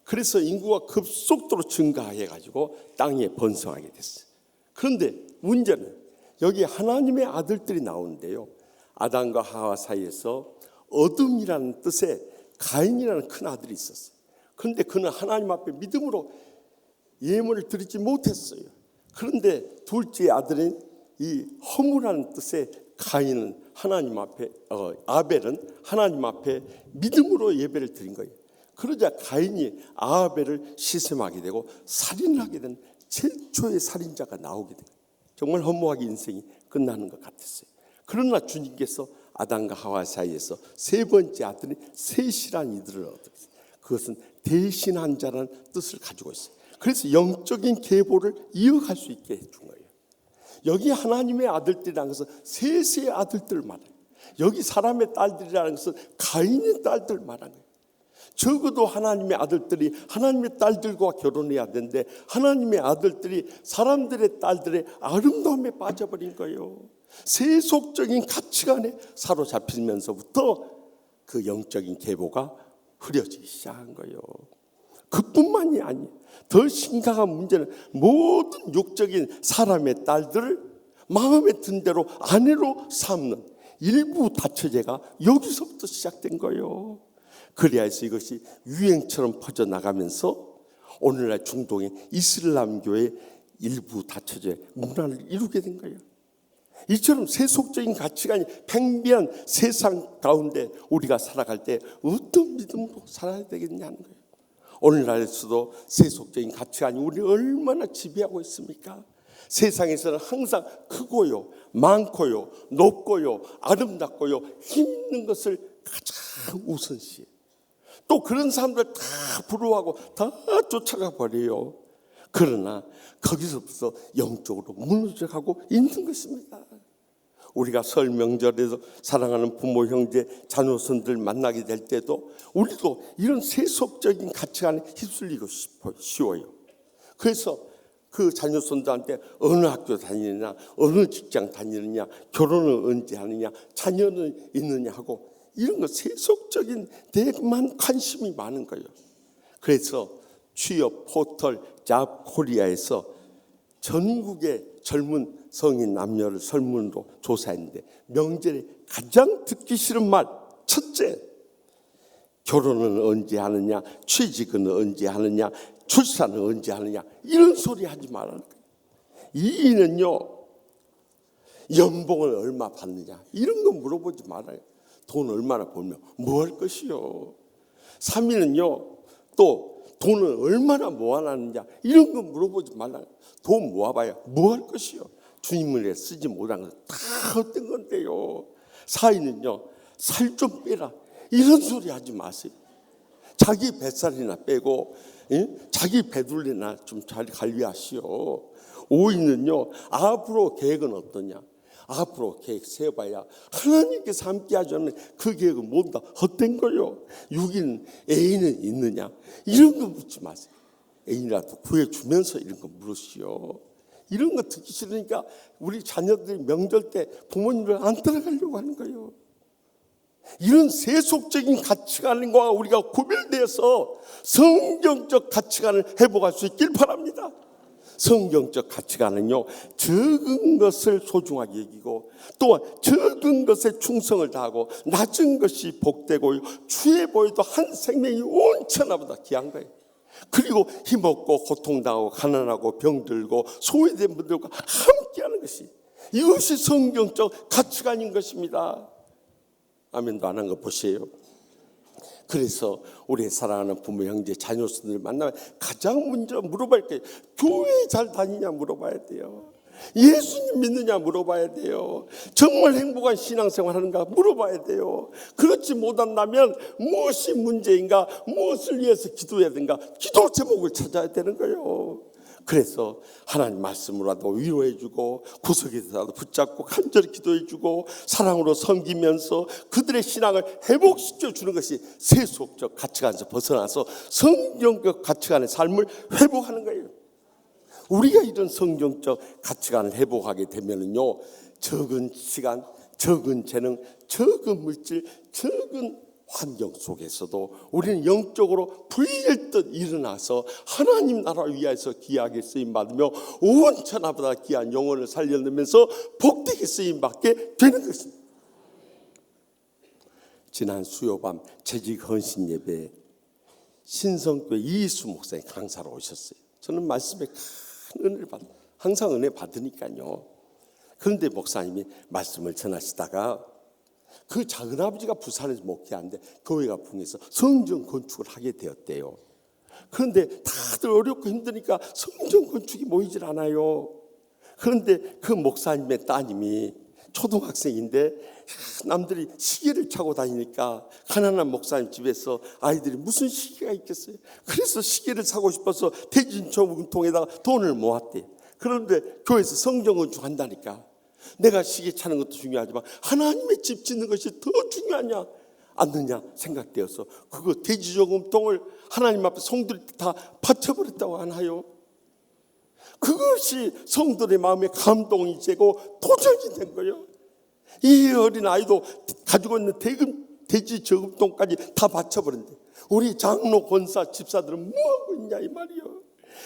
그래서 인구가 급속도로 증가해가지고 땅에 번성하게 됐어요. 그런데 문제는 여기 하나님의 아들들이 나오는데요, 아담과 하와 사이에서 어둠이라는 뜻의 가인이라는 큰 아들이 있었어요. 그런데 그는 하나님 앞에 믿음으로 예물을 드리지 못했어요. 그런데 둘째 아들인 이 허무라는 뜻의 가인은 하나님 앞에 아벨은 하나님 앞에 믿음으로 예배를 드린 거예요. 그러자 가인이 아벨을 시샘하게 되고 살인을 하게 된 최초의 살인자가 나오게 돼요. 정말 허무하게 인생이 끝나는 것 같았어요. 그러나 주님께서 아담과 하와 사이에서 세 번째 아들이 셋이란 이들을 얻었어요. 그것은 대신한 자라는 뜻을 가지고 있어요. 그래서 영적인 계보를 이어갈 수 있게 해준 거예요. 여기 하나님의 아들들이라는 것은 셋의 아들들 말해요. 여기 사람의 딸들이라는 것은 가인의 딸들 말하는 거예요. 적어도 하나님의 아들들이 하나님의 딸들과 결혼해야 되는데 하나님의 아들들이 사람들의 딸들의 아름다움에 빠져버린 거예요. 세속적인 가치관에 사로잡히면서부터 그 영적인 계보가 흐려지기 시작한 거예요. 그뿐만이 아니에요. 더 심각한 문제는 모든 육적인 사람의 딸들을 마음에 든 대로 아내로 삼는 일부 다처제가 여기서부터 시작된 거예요. 그래야 해서 이것이 유행처럼 퍼져나가면서 오늘날 중동의 이슬람교의 일부 다처제 문화를 이루게 된 거예요. 이처럼 세속적인 가치관이 팽배한 세상 가운데 우리가 살아갈 때 어떤 믿음으로 살아야 되겠냐는 거예요. 오늘날에서도 세속적인 가치관이 우리를 얼마나 지배하고 있습니까? 세상에서는 항상 크고요, 많고요, 높고요, 아름답고요, 힘 있는 것을 가장 우선시해요. 또 그런 사람들 다 부러워하고 다 쫓아가 버려요. 그러나 거기서부터 영적으로 무너져가고 있는 것입니다. 우리가 설 명절에도 사랑하는 부모, 형제, 자녀손들 만나게 될 때도 우리도 이런 세속적인 가치관에 휩쓸리고 쉬워요. 그래서 그 자녀손들한테 어느 학교 다니느냐, 어느 직장 다니느냐, 결혼을 언제 하느냐, 자녀는 있느냐 하고 이런 거 세속적인 데만 관심이 많은 거예요. 그래서 취업 포털 잡 코리아에서 전국의 젊은 성인 남녀를 설문으로 조사했는데 명절에 가장 듣기 싫은 말 첫째, 결혼은 언제 하느냐, 취직은 언제 하느냐, 출산은 언제 하느냐, 이런 소리 하지 말라는 거예요. 2위는요, 연봉을 얼마 받느냐, 이런 거 물어보지 말아요. 돈 얼마나 벌면 뭐 할 것이요. 3위는요, 또 돈을 얼마나 모아놨느냐, 이런 거 물어보지 말아요. 돈 모아봐야 뭐 할 것이요. 주님을 위해 쓰지 못한 건 다 헛된 건데요. 4위는요, 살 좀 빼라, 이런 소리 하지 마세요. 자기 뱃살이나 빼고 자기 배둘리나 좀 잘 관리하시오. 5위는요, 앞으로 계획은 어떠냐. 앞으로 계획 세워봐야 하나님께서 함께 하자는 그 계획은 뭔가 헛된 거요. 6위는 애인은 있느냐, 이런 거 묻지 마세요. 애인이라도 구해주면서 이런 거 물으시오. 이런 거 듣기 싫으니까 우리 자녀들이 명절 때 부모님을 안 따라가려고 하는 거예요. 이런 세속적인 가치관과 우리가 구별되어서 성경적 가치관을 회복할 수 있길 바랍니다. 성경적 가치관은요, 적은 것을 소중하게 여기고 또한 적은 것에 충성을 다하고 낮은 것이 복되고 추해 보여도 한 생명이 온 천하보다 귀한 거예요. 그리고 힘없고 고통당하고 가난하고 병들고 소외된 분들과 함께하는 것이, 이것이 성경적 가치관인 것입니다. 아멘도 안 한 거 보세요. 그래서 우리 사랑하는 부모, 형제, 자녀들 만나면 가장 먼저 물어볼 게 교회 잘 다니냐 물어봐야 돼요. 예수님 믿느냐 물어봐야 돼요. 정말 행복한 신앙생활 하는가 물어봐야 돼요. 그렇지 못한다면 무엇이 문제인가, 무엇을 위해서 기도해야 되는가, 기도 제목을 찾아야 되는 거예요. 그래서 하나님 말씀으로라도 위로해주고 구석에서라도 붙잡고 간절히 기도해주고 사랑으로 섬기면서 그들의 신앙을 회복시켜주는 것이 세속적 가치관에서 벗어나서 성경적 가치관의 삶을 회복하는 거예요. 우리가 이런 성경적 가치관을 회복하게 되면은요, 적은 시간, 적은 재능, 적은 물질, 적은 환경 속에서도 우리는 영적으로 불릴듯 일어나서 하나님 나라를 위하여서 귀하게 쓰임받으며 온 천하보다 귀한 영혼을 살려내면서 복되게 쓰임받게 되는 것입니다. 지난 수요밤 재직 헌신 예배에 신성교회 이희수 목사님 강사로 오셨어요. 저는 말씀에 큰 은혜를 항상 은혜 받으니까요. 그런데 목사님이 말씀을 전하시다가 그 작은아버지가 부산에서 목회하는데 교회가 붕해서 성전 건축을 하게 되었대요. 그런데 다들 어렵고 힘드니까 성전 건축이 모이질 않아요. 그런데 그 목사님의 따님이 초등학생인데 남들이 시계를 차고 다니니까 가난한 목사님 집에서 아이들이 무슨 시계가 있겠어요. 그래서 시계를 사고 싶어서 대진저금통에다가 돈을 모았대요. 그런데 교회에서 성전 건축한다니까 내가 시계 차는 것도 중요하지만 하나님의 집 짓는 것이 더 중요하냐 않느냐 생각되어서 그거 대지저금통을 하나님 앞에 성들이 다 바쳐버렸다고 하나요? 그것이 성들의 마음에 감동이 되고 도전이 된 거예요. 이 어린 아이도 가지고 있는 대지저금통까지 다 바쳐버렸는데 우리 장로 권사 집사들은 뭐하고 있냐 이 말이요.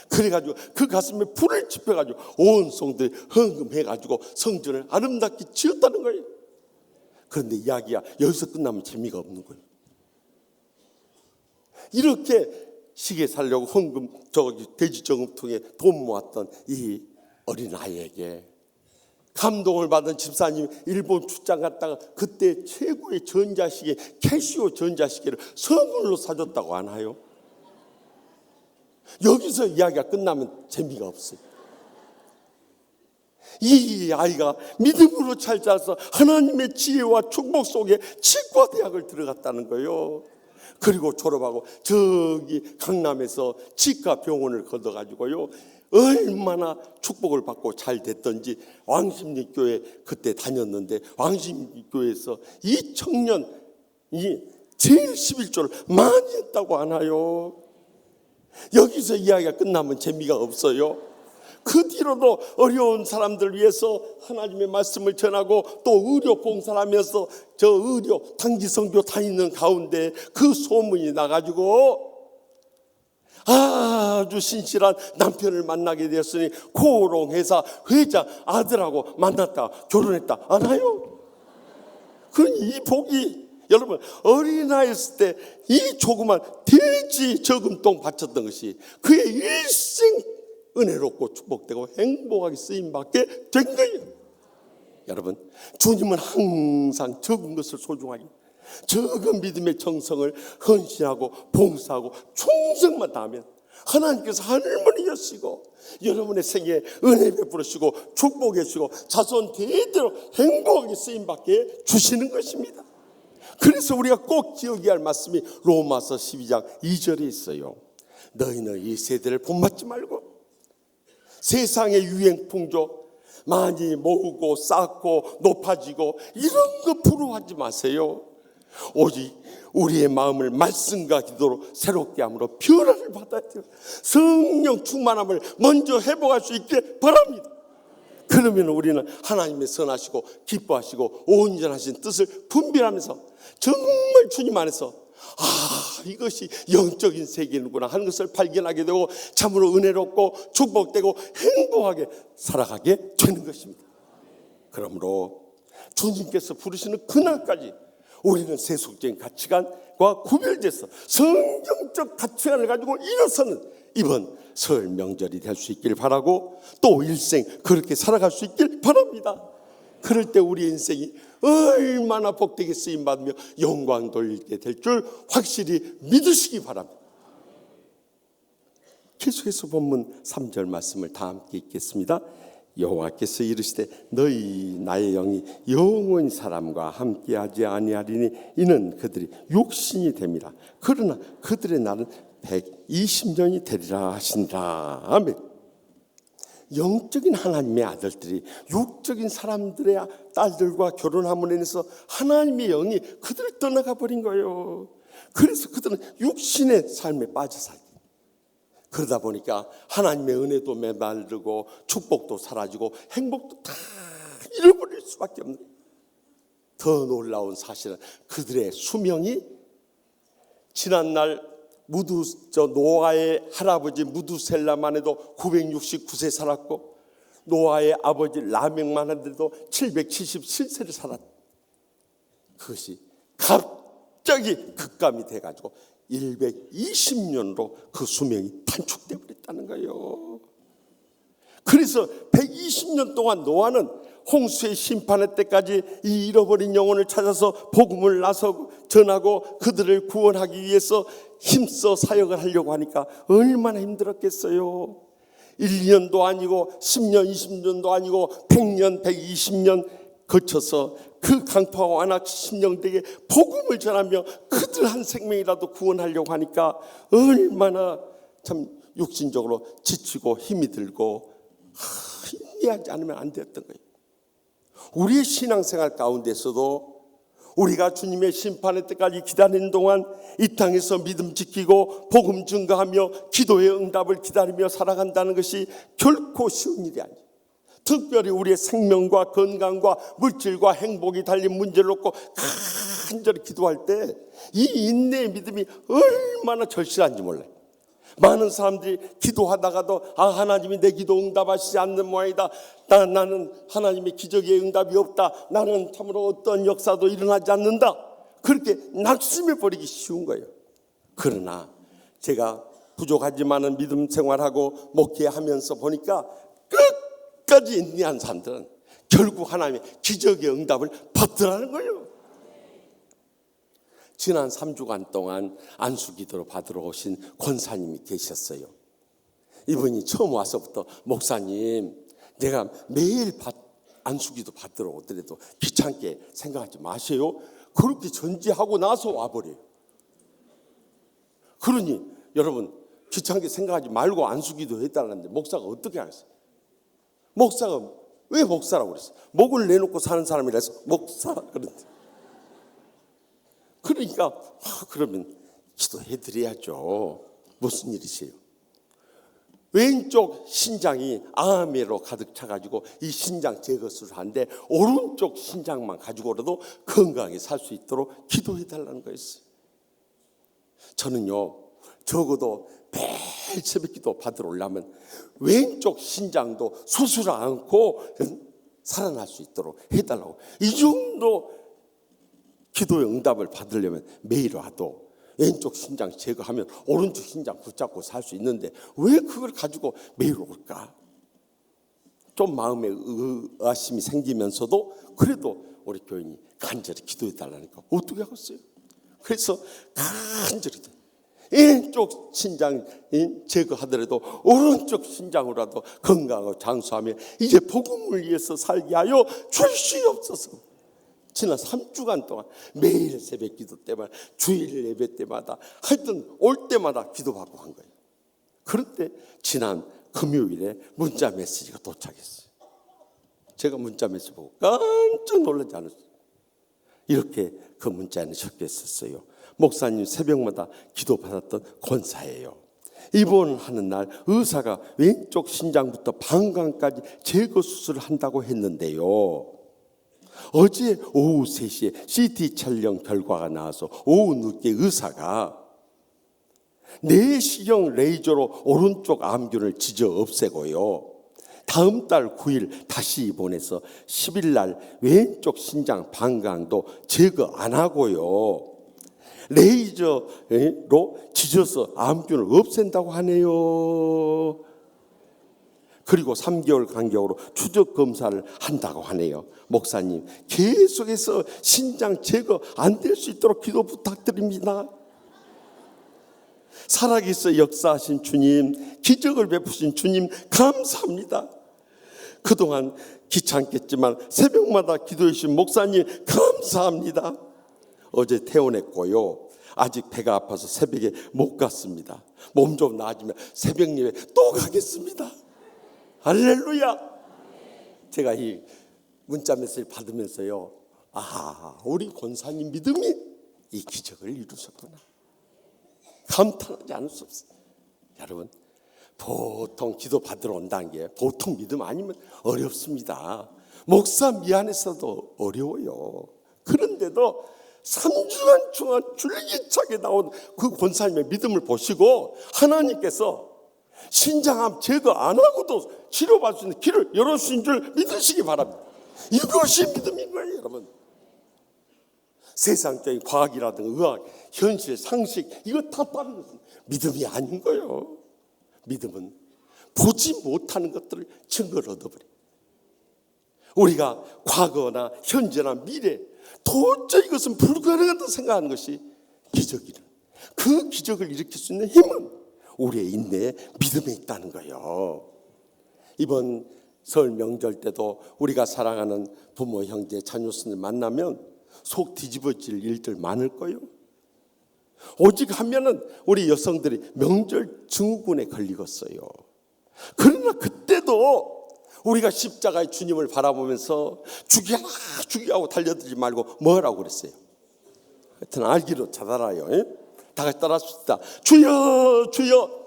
그래가지고 그 가슴에 불을 지펴가지고 온 성들이 헌금해가지고 성전을 아름답게 지었다는 거예요. 그런데 이야기가 여기서 끝나면 재미가 없는 거예요. 이렇게 시계 살려고 헌금 대지저금통에 돈 모았던 이 어린아이에게 감동을 받은 집사님이 일본 출장 갔다가 그때 최고의 전자시계 캐시오 전자시계를 선물로 사줬다고 하나요? 여기서 이야기가 끝나면 재미가 없어요. 이 아이가 믿음으로 잘 자라서 하나님의 지혜와 축복 속에 치과대학을 들어갔다는 거예요. 그리고 졸업하고 저기 강남에서 치과병원을 걷어가지고요 얼마나 축복을 받고 잘 됐던지 왕십리교회 그때 다녔는데 왕십리교회에서 이 청년이 제일 11조를 많이 했다고 하나요? 여기서 이야기가 끝나면 재미가 없어요. 그 뒤로도 어려운 사람들 위해서 하나님의 말씀을 전하고 또 의료 봉사를 하면서 저 의료 단기 선교 다니는 가운데 그 소문이 나가지고 아주 신실한 남편을 만나게 되었으니 코오롱 회사 회장 아들하고 만났다 결혼했다 아나요? 그 이 복이 여러분 어린아이였을 때 이 조그만 돼지 저금통 바쳤던 것이 그의 일생 은혜롭고 축복되고 행복하게 쓰임받게 된 거예요. 여러분 주님은 항상 적은 것을 소중하게 적은 믿음의 정성을 헌신하고 봉사하고 충성만 다하면 하나님께서 하늘문을 여시고 여러분의 생애에 은혜 베풀으시고 축복해 주시고 자손 대대로 행복하게 쓰임받게 주시는 것입니다. 그래서 우리가 꼭 기억해야 할 말씀이 로마서 12장 2절에 있어요. 너희는 이 세대를 본받지 말고 세상의 유행 풍조 많이 모으고 쌓고 높아지고 이런 거 부러워하지 마세요. 오직 우리의 마음을 말씀과 기도로 새롭게 함으로 변화를 받아야 돼요. 성령 충만함을 먼저 회복할 수 있게 바랍니다. 그러면 우리는 하나님의 선하시고 기뻐하시고 온전하신 뜻을 분별하면서 정말 주님 안에서 이것이 영적인 세계이구나 하는 것을 발견하게 되고 참으로 은혜롭고 축복되고 행복하게 살아가게 되는 것입니다. 그러므로 주님께서 부르시는 그날까지 우리는 세속적인 가치관과 구별돼서 성경적 가치관을 가지고 일어서는 이번 설 명절이 될 수 있길 바라고 또 일생 그렇게 살아갈 수 있길 바랍니다. 그럴 때 우리 인생이 얼마나 복되게 쓰임받으며 영광 돌리게 될 줄 확실히 믿으시기 바랍니다. 계속해서 본문 3절 말씀을 다 함께 읽겠습니다. 여호와께서 이르시되 너희 나의 영이 영원히 사람과 함께하지 아니하리니 이는 그들이 육신이 됨이라. 그러나 그들의 날은 120년이 되리라 하신다. 아멘. 영적인 하나님의 아들들이 육적인 사람들의 딸들과 결혼함으로 인해서 하나님의 영이 그들을 떠나가 버린 거예요. 그래서 그들은 육신의 삶에 빠져 살게. 그러다 보니까 하나님의 은혜도 메마르고 축복도 사라지고 행복도 다 잃어버릴 수밖에 없는 거예요. 더 놀라운 사실은 그들의 수명이 지난날 노아의 할아버지 무두셀라만 해도 969세 살았고 노아의 아버지 라멕만 해도 777세를 살았다. 그것이 갑자기 급감이 돼가지고 120년으로 그 수명이 단축돼 버렸다는 거예요. 그래서 120년 동안 노아는 홍수의 심판의 때까지 이 잃어버린 영혼을 찾아서 복음을 전하고 그들을 구원하기 위해서 힘써 사역을 하려고 하니까 얼마나 힘들었겠어요. 1년도 아니고 10년 20년도 아니고 100년 120년 거쳐서 그 강포와 완악 심령들에게 복음을 전하며 그들 한 생명이라도 구원하려고 하니까 얼마나 참 육신적으로 지치고 힘이 들고 인내하지 않으면 안 되었던 거예요. 우리의 신앙생활 가운데서도 우리가 주님의 심판의 때까지 기다리는 동안 이 땅에서 믿음 지키고 복음 증거하며 기도의 응답을 기다리며 살아간다는 것이 결코 쉬운 일이 아니에요. 특별히 우리의 생명과 건강과 물질과 행복이 달린 문제를 놓고 간절히 기도할 때 이 인내의 믿음이 얼마나 절실한지 몰라요. 많은 사람들이 기도하다가도 하나님이 내 기도 응답하시지 않는 모양이다. 나는 하나님의 기적의 응답이 없다. 나는 참으로 어떤 역사도 일어나지 않는다. 그렇게 낙심해 버리기 쉬운 거예요. 그러나 제가 부족하지만은 믿음 생활하고 목회하면서 보니까 끝까지 인내한 사람들은 결국 하나님의 기적의 응답을 받더라는 거예요. 지난 3주간 동안 안수기도로 받으러 오신 권사님이 계셨어요. 이분이 처음 와서부터 목사님, 내가 매일 안수기도 받으러 오더라도 귀찮게 생각하지 마세요. 그렇게 전제하고 나서 와버려요. 그러니 여러분 귀찮게 생각하지 말고 안수기도 해달라는데 목사가 어떻게 하겠어요? 목사가 왜 목사라고 그랬어요? 목을 내놓고 사는 사람이라서 목사 그런데. 그러니까 그러면 기도해드려야죠. 무슨 일이세요? 왼쪽 신장이 암에로 가득 차가지고 이 신장 제거 수술하는데 오른쪽 신장만 가지고라도 건강하게 살 수 있도록 기도해달라는 거였어요. 저는요 적어도 매일 새벽기도 받으러 오려면 왼쪽 신장도 수술 않고 살아날 수 있도록 해달라고. 이 정도 기도의 응답을 받으려면 매일 와도 왼쪽 신장 제거하면 오른쪽 신장 붙잡고 살 수 있는데 왜 그걸 가지고 매일 올까? 좀 마음에 의아심이 생기면서도 그래도 우리 교인이 간절히 기도해 달라니까 어떻게 하겠어요? 그래서 간절히 왼쪽 신장 제거하더라도 오른쪽 신장으로라도 건강하고 장수하며 이제 복음을 위해서 살게 하여 주시옵소서. 지난 3주간 동안 매일 새벽 기도 때마다 주일 예배 때마다 하여튼 올 때마다 기도받고 한 거예요. 그런데 지난 금요일에 문자 메시지가 도착했어요. 제가 문자 메시지 보고 깜짝 놀라지 않았어요. 이렇게 그 문자에는 적혀 있었어요. 목사님 새벽마다 기도받았던 권사예요. 입원하는 날 의사가 왼쪽 신장부터 방광까지 제거 수술을 한다고 했는데요. 어제 오후 3시에 CT 촬영 결과가 나와서 오후 늦게 의사가 내시경 레이저로 오른쪽 암균을 지져 없애고요. 다음 달 9일 다시 입원해서 10일 날 왼쪽 신장 방광도 제거 안 하고요. 레이저로 지져서 암균을 없앤다고 하네요. 그리고 3개월 간격으로 추적 검사를 한다고 하네요. 목사님 계속해서 신장 제거 안 될 수 있도록 기도 부탁드립니다. 살아계셔 역사하신 주님, 기적을 베푸신 주님 감사합니다. 그동안 귀찮겠지만 새벽마다 기도해 주신 목사님 감사합니다. 어제 퇴원했고요. 아직 배가 아파서 새벽에 못 갔습니다. 몸 좀 나아지면 새벽 예배 또 가겠습니다. 할렐루야. 제가 이 문자 메시지를 받으면서요, 우리 권사님 믿음이 이 기적을 이루셨구나. 감탄하지 않을 수 없어요. 여러분, 보통 기도 받으러 온다는 게 보통 믿음 아니면 어렵습니다. 목사 미안해서도 어려워요. 그런데도 3주간 동안 줄기차게 나온 그 권사님의 믿음을 보시고 하나님께서 신장암 제거 안 하고도 치료받을 수 있는 길을 열어주신 줄 믿으시기 바랍니다. 이것이 믿음인 거예요, 여러분. 세상적인 과학이라든가 의학, 현실, 상식 이거 다 다른 것은 믿음이 아닌 거예요. 믿음은 보지 못하는 것들을 증거를 얻어버려요. 우리가 과거나 현재나 미래 도저히 이것은 불가능하다고 생각하는 것이 기적이라. 그 기적을 일으킬 수 있는 힘은 우리의 인내에 믿음에 있다는 거예요. 이번 설 명절 때도 우리가 사랑하는 부모, 형제, 자녀순을 만나면 속 뒤집어질 일들 많을 거예요. 오직 하면은 우리 여성들이 명절 증후군에 걸리겠어요. 그러나 그때도 우리가 십자가의 주님을 바라보면서 죽여라 죽여하고 달려들지 말고 뭐라고 그랬어요? 하여튼 알기로 잘 알아요. 다 같이 따라합시다. 주여 주여.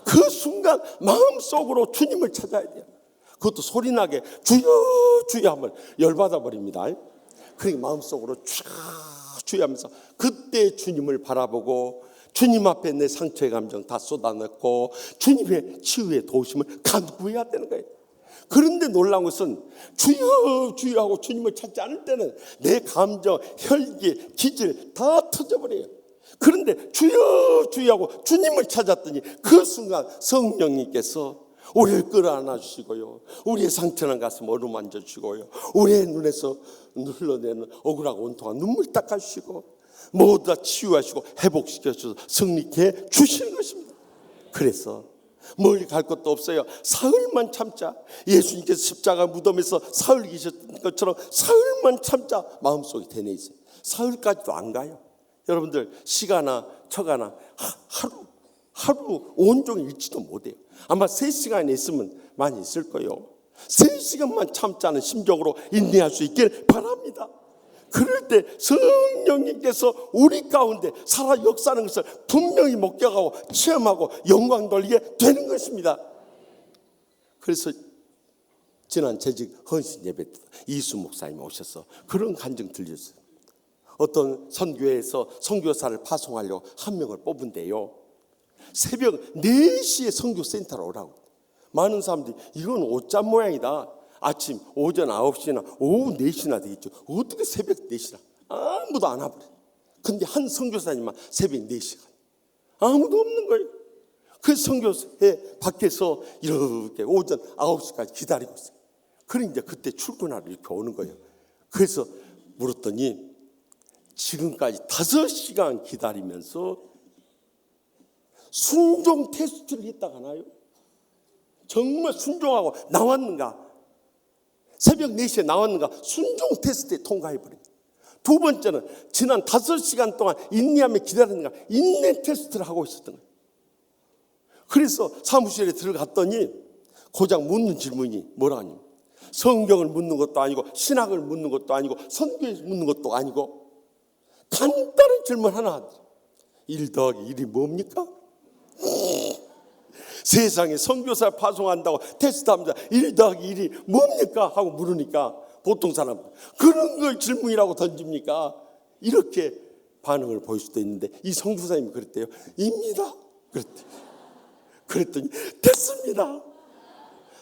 그 순간 마음속으로 주님을 찾아야 돼요. 그것도 소리나게 주여 주여 하면 열받아 버립니다. 그러니까 마음속으로 주여 하면서 그때 주님을 바라보고 주님 앞에 내 상처의 감정 다 쏟아넣고 주님의 치유의 도우심을 간구해야 되는 거예요. 그런데 놀라운 것은 주여 주여 하고 주님을 찾지 않을 때는 내 감정, 혈기, 기질 다 터져버려요. 그런데 주여 주여 하고 주님을 찾았더니 그 순간 성령님께서 우리를 끌어안아 주시고요, 우리의 상처난 가슴 어루만져 주시고요, 우리의 눈에서 흘러내는 억울하고 온통한 눈물 닦아 주시고 모두 다 치유하시고 회복시켜 주셔서 승리케 주시는 것입니다. 그래서 멀리 갈 것도 없어요. 사흘만 참자. 예수님께서 십자가 무덤에서 사흘 계셨던 것처럼 사흘만 참자 마음속에 되뇌 있어요. 사흘까지도 안 가요. 여러분들 시가나 처가나 하루 온종일 있지도 못해요. 아마 3시간에 있으면 많이 있을 거예요. 3시간만 참자는 심적으로 인내할 수 있길 바랍니다. 그럴 때 성령님께서 우리 가운데 살아 역사하는 것을 분명히 목격하고 체험하고 영광 돌리게 되는 것입니다. 그래서 지난 재직 헌신 예배 때 이수 목사님 오셔서 그런 간증 들렸어요. 어떤 선교회에서 선교사를 파송하려고 한 명을 뽑은데요, 새벽 4시에 선교센터로 오라고. 많은 사람들이 이건 옷잠 모양이다. 아침 오전 9시나 오후 4시나 되겠죠. 어떻게 새벽 4시나. 아무도 안 와버려요. 근데 한 선교사님만 새벽 4시간 아무도 없는 거예요. 그 선교회 밖에서 이렇게 오전 9시까지 기다리고 있어요. 그러니 이제 그때 출근하러 이렇게 오는 거예요. 그래서 물었더니 지금까지 5시간 기다리면서 순종 테스트를 했다가 나요. 정말 순종하고 나왔는가, 새벽 4시에 나왔는가 순종 테스트에 통과해버립니다. 두 번째는 지난 5시간 동안 인내하며 기다렸는가 인내 테스트를 하고 있었던 거예요. 그래서 사무실에 들어갔더니 고작 묻는 질문이 뭐라 하니, 성경을 묻는 것도 아니고 신학을 묻는 것도 아니고 선교에 묻는 것도 아니고 간단한 질문 하나. 1 더하기 1이 뭡니까? 세상에 선교사 파송한다고 테스트하면서 1 더하기 1이 뭡니까? 하고 물으니까 보통 사람 그런 걸 질문이라고 던집니까? 이렇게 반응을 보일 수도 있는데 이 선교사님이 그랬대요. 입니다. 그랬더니 됐습니다.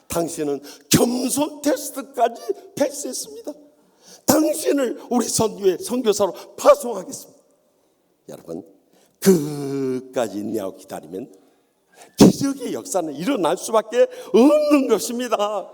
당신은 겸손 테스트까지 패스했습니다. 당신을 우리 선교의 선교사로 파송하겠습니다. 여러분, 그까지 인내하고 기다리면 기적의 역사는 일어날 수밖에 없는 것입니다.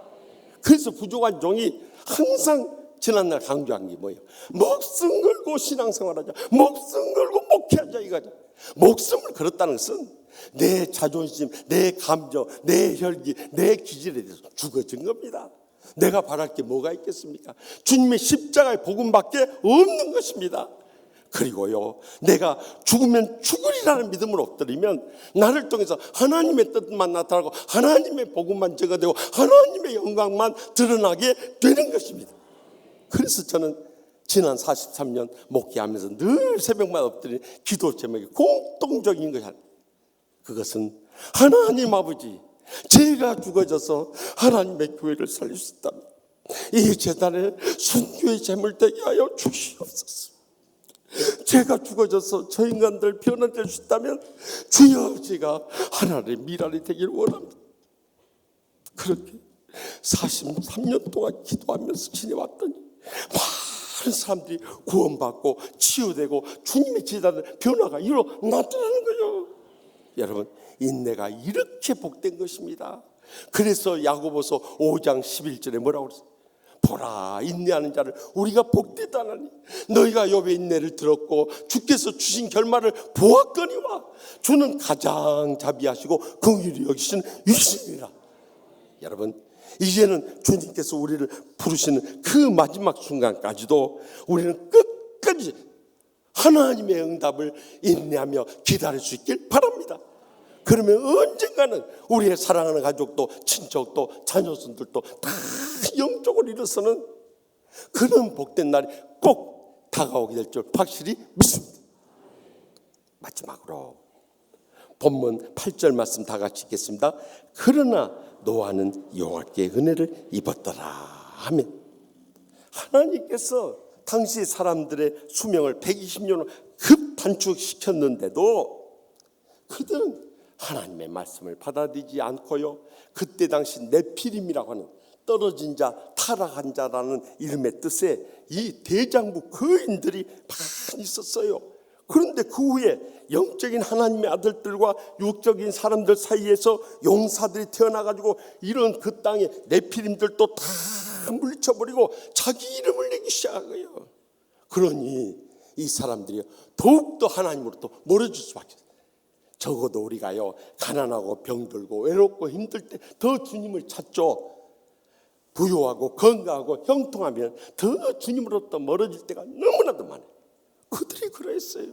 그래서 부족한 종이 항상 지난날 강조한 게 뭐예요? 목숨 걸고 신앙생활하자, 목숨 걸고 목회하자 이거죠. 목숨을 걸었다는 것은 내 자존심, 내 감정, 내 혈기, 내 기질에 대해서 죽어진 겁니다. 내가 바랄 게 뭐가 있겠습니까? 주님의 십자가의 복음밖에 없는 것입니다. 그리고요, 내가 죽으면 죽으리라는 믿음을 엎드리면 나를 통해서 하나님의 뜻만 나타나고 하나님의 복음만 증거되고 하나님의 영광만 드러나게 되는 것입니다. 그래서 저는 지난 43년 목회하면서 늘 새벽마다 엎드리는 기도 제목이 공통적인 것이 그것은 하나님 아버지, 제가 죽어져서 하나님의 교회를 살릴 수 있다면 이 제단에 순교의 제물 되게 하여 주시옵소서. 제가 죽어져서 저 인간들 변화될 수 있다면 주여, 제가 하나님의 미랄이 되길 원합니다. 그렇게 43년 동안 기도하면서 지내왔더니 많은 사람들이 구원받고 치유되고 주님의 제단의 변화가 일어났다는 거예요. 여러분, 인내가 이렇게 복된 것입니다. 그래서 야고보서 5장 11절에 뭐라고 그랬어요? 보라, 인내하는 자를 우리가 복되다 하나니 너희가 욥의 인내를 들었고 주께서 주신 결말을 보았거니와 주는 가장 자비하시고 긍휼히 여기시는 유신이라. 여러분, 이제는 주님께서 우리를 부르시는 그 마지막 순간까지도 우리는 끝까지 하나님의 응답을 인내하며 기다릴 수 있길 바랍니다. 그러면 언젠가는 우리의 사랑하는 가족도 친척도 자녀손들도 다 영적으로 일어서는 그런 복된 날이 꼭 다가오게 될 줄 확실히 믿습니다. 마지막으로 본문 8절 말씀 다 같이 읽겠습니다. 그러나 노아는 여호와께 은혜를 입었더라 하며, 하나님께서 당시 사람들의 수명을 120년을 급 단축시켰는데도 그들은 하나님의 말씀을 받아들이지 않고요, 그때 당시 네피림이라고 하는 떨어진 자, 타락한 자라는 이름의 뜻에 이 대장부 거인들이 많이 있었어요. 그런데 그 후에 영적인 하나님의 아들들과 육적인 사람들 사이에서 용사들이 태어나가지고 이런 그 땅에 네피림들도 다 물리쳐버리고 자기 이름을 내기 시작한 거예요. 그러니 이 사람들이 더욱더 하나님으로부터 멀어질 수밖에 없어요. 적어도 우리가요, 가난하고 병들고 외롭고 힘들 때 더 주님을 찾죠. 부유하고 건강하고 형통하면 더 주님으로부터 멀어질 때가 너무나도 많아요. 그들이 그랬어요.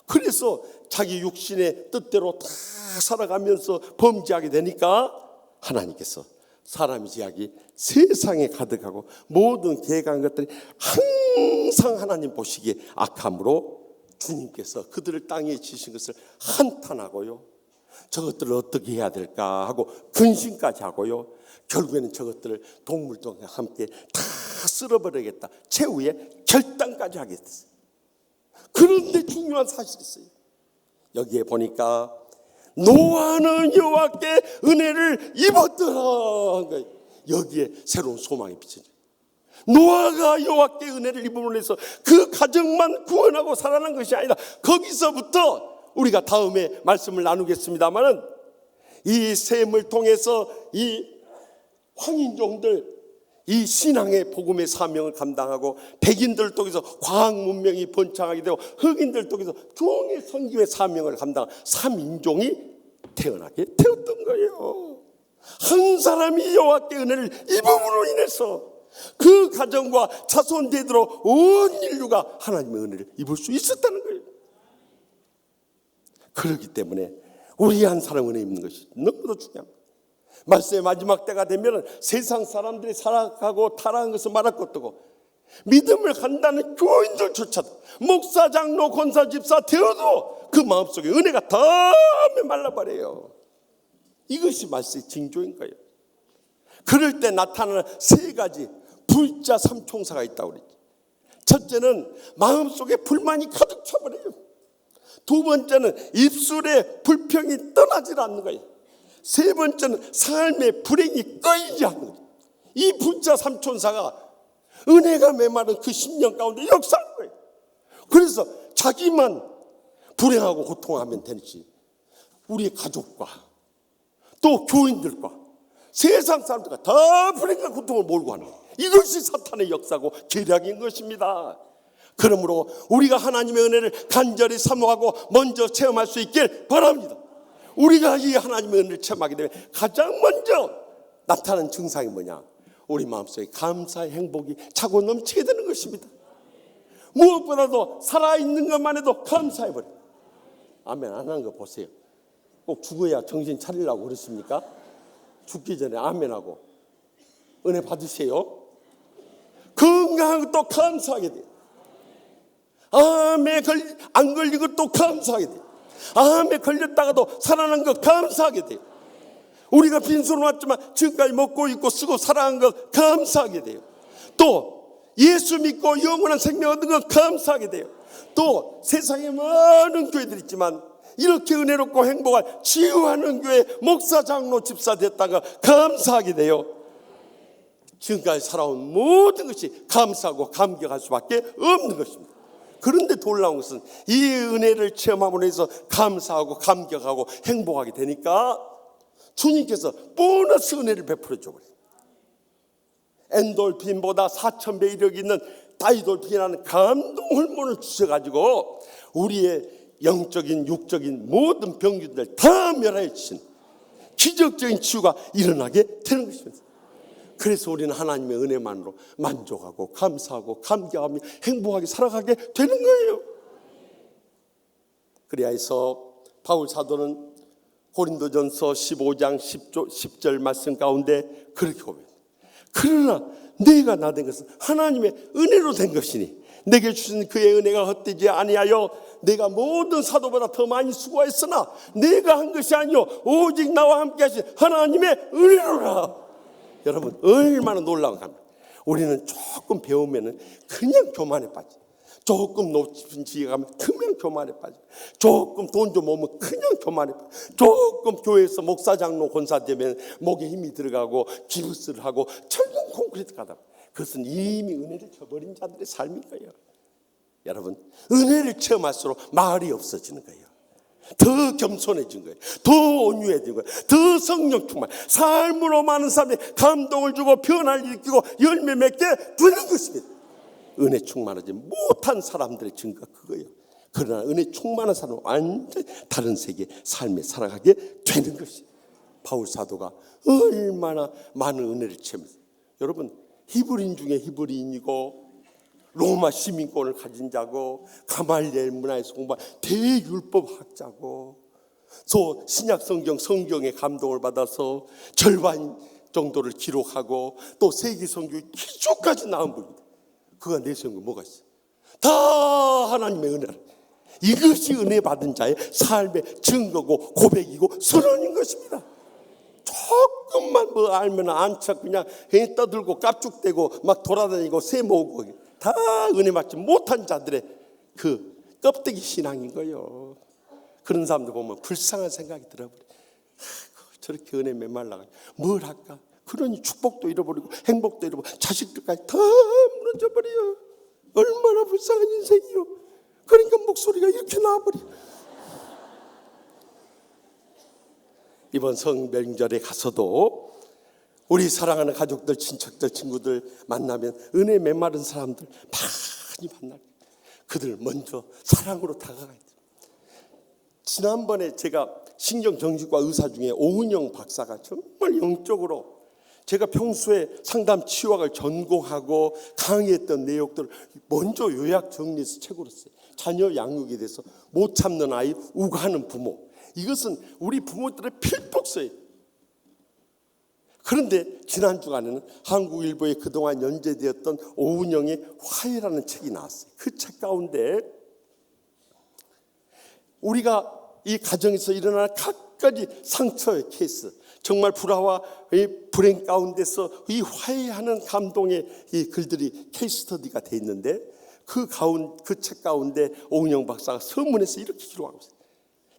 그래서 자기 육신의 뜻대로 다 살아가면서 범죄하게 되니까 하나님께서 사람의 죄악이 세상에 가득하고 모든 계획한 것들이 항상 하나님 보시기에 악함으로 주님께서 그들을 땅에 지신 것을 한탄하고요, 저것들을 어떻게 해야 될까 하고 근심까지 하고요, 결국에는 저것들을 동물과 함께 다 쓸어버리겠다 최후의 결단까지 하게 됐어요. 그런데 중요한 사실이 있어요. 여기에 보니까 노아는 여호와께 은혜를 입었더라. 여기에 새로운 소망이 비춰져요. 노아가 여호와께 은혜를 입음으로 해서 그 가정만 구원하고 살아난 것이 아니라 거기서부터 우리가 다음에 말씀을 나누겠습니다만은 이 셈을 통해서 이 황인종들, 이 신앙의 복음의 사명을 감당하고 백인들 통해서 과학 문명이 번창하게 되고 흑인들 통해서 종의 선교의 사명을 감당한 3인종이 태어나게 되었던 거예요. 한 사람이 여호와께 은혜를 입음으로 인해서 그 가정과 자손 대대로 온 인류가 하나님의 은혜를 입을 수 있었다는 거예요. 그렇기 때문에 우리 한 사람 은혜 입는 것이 너무도 중요합니다. 말씀의 마지막 때가 되면 세상 사람들이 살아가고 타락한 것을 말할 것도 없고 믿음을 간다는 교인들조차도 목사, 장로, 권사, 집사 되어도 그 마음속에 은혜가 더 말라버려요. 이것이 말씀의 징조인 거예요. 그럴 때 나타나는 세 가지 불자 삼총사가 있다고 그랬죠. 첫째는 마음속에 불만이 가득 차버려요. 두 번째는 입술에 불평이 떠나질 않는 거예요. 세 번째는 삶의 불행이 꺼이지 않는 거예요. 이 불자 삼총사가 은혜가 메마른 그 10년 가운데 역사하는 거예요. 그래서 자기만 불행하고 고통하면 되지 우리의 가족과 또 교인들과 세상 사람들과 다 불행과 고통을 몰고 가는 거예요. 이것이 사탄의 역사고 계략인 것입니다. 그러므로 우리가 하나님의 은혜를 간절히 사모하고 먼저 체험할 수 있길 바랍니다. 우리가 이 하나님의 은혜를 체험하게 되면 가장 먼저 나타나는 증상이 뭐냐? 우리 마음속에 감사의 행복이 차고 넘치게 되는 것입니다. 무엇보다도 살아있는 것만 해도 감사해버려. 아멘 안 하는 거 보세요. 꼭 죽어야 정신 차리려고 그러십니까? 죽기 전에 아멘하고 은혜 받으세요. 건강한 것도 감사하게 돼요. 암에 안 걸린 것도 감사하게 돼요. 암에 걸렸다가도 살아난 것 감사하게 돼요. 우리가 빈손으로 왔지만 지금까지 먹고 있고 쓰고 살아간 것 감사하게 돼요. 또 예수 믿고 영원한 생명 얻은 것 감사하게 돼요. 또 세상에 많은 교회들이 있지만 이렇게 은혜롭고 행복한 치유하는 교회 목사, 장로, 집사 됐다가 감사하게 돼요. 지금까지 살아온 모든 것이 감사하고 감격할 수밖에 없는 것입니다. 그런데 놀라운 것은 이 은혜를 체험함으로 해서 감사하고 감격하고 행복하게 되니까 주님께서 보너스 은혜를 베풀어 줘버려요. 엔돌핀보다 4,000배 이력이 있는 다이돌핀이라는 감동 호르몬을 주셔가지고 우리의 영적인 육적인 모든 병균들 다 멸하여 주신 기적적인 치유가 일어나게 되는 것입니다. 그래서 우리는 하나님의 은혜만으로 만족하고 감사하고 감격하며 행복하게 살아가게 되는 거예요. 그래야 해서 바울 사도는 고린도전서 15장 10절 말씀 가운데 그렇게 고백합니다. 그러나 내가 나 된 것은 하나님의 은혜로 된 것이니 내게 주신 그의 은혜가 헛되지 아니하여 내가 모든 사도보다 더 많이 수고했으나 내가 한 것이 아니요 오직 나와 함께 하신 하나님의 은혜로라. 여러분 얼마나 놀라운 겁니다. 우리는 조금 배우면 그냥 교만에 빠져. 조금 높은 지에 가면 그냥 교만에 빠져. 조금 돈 좀 오면 그냥 교만에 빠져. 조금 교회에서 목사, 장로, 권사 되면 목에 힘이 들어가고 기부스를 하고 철근 콘크리트 가다. 그것은 이미 은혜를 저버린 자들의 삶인 거예요. 여러분 은혜를 체험할수록 말이 없어지는 거예요. 더 겸손해진 거예요. 더 온유해진 거예요. 더 성령 충만. 삶으로 많은 사람들이 감동을 주고 변화를 일으키고 열매 맺게 되는 것입니다. 은혜 충만하지 못한 사람들의 증거가 그거예요. 그러나 은혜 충만한 사람은 완전히 다른 세계의 삶에 살아가게 되는 것이에요. 바울 사도가 얼마나 많은 은혜를 체험했어요. 여러분 히브리인 중에 히브리인이고 로마 시민권을 가진 자고 가말리엘 문화에서 공부한 대율법학자고 또 신약 성경의 감동을 받아서 절반 정도를 기록하고 또 세계 성경의 기초까지 나온 분입니다. 그가 내세운 게 뭐가 있어요? 다 하나님의 은혜라. 이것이 은혜 받은 자의 삶의 증거고 고백이고 선언인 것입니다. 조금만 뭐 알면 안착 그냥 떠들고 깝죽대고 막 돌아다니고 새 모으고 다 은혜 받지 못한 자들의 그 껍데기 신앙인 거예요. 그런 사람들 보면 불쌍한 생각이 들어버려요. 저렇게 은혜 메말라가지고 뭘 할까? 그러니 축복도 잃어버리고 행복도 잃어버리고 자식들까지 다 무너져버려요. 얼마나 불쌍한 인생이요. 그러니까 목소리가 이렇게 나와버려요. 이번 성명절에 가서도 우리 사랑하는 가족들, 친척들, 친구들 만나면 은혜 메마른 사람들 많이 만나요. 그들 먼저 사랑으로 다가가야 돼요. 지난번에 제가 신경정신과 의사 중에 오은영 박사가 정말 영적으로 제가 평소에 상담 치유학을 전공하고 강의했던 내용들을 먼저 요약 정리해서 책으로 써요. 자녀 양육에 대해서 못 참는 아이, 우가하는 부모. 이것은 우리 부모들의 필독서예요. 그런데 지난 주간에는 한국일보에 그동안 연재되었던 오은영의 화해라는 책이 나왔어요. 그 책 가운데 우리가 이 가정에서 일어나는 각가지 상처의 케이스, 정말 불화와 불행 가운데서 이 화해하는 감동의 이 글들이 케이스 스터디가 돼 있는데 그 책 가운데 오은영 박사가 서문에서 이렇게 기록하고 있어요.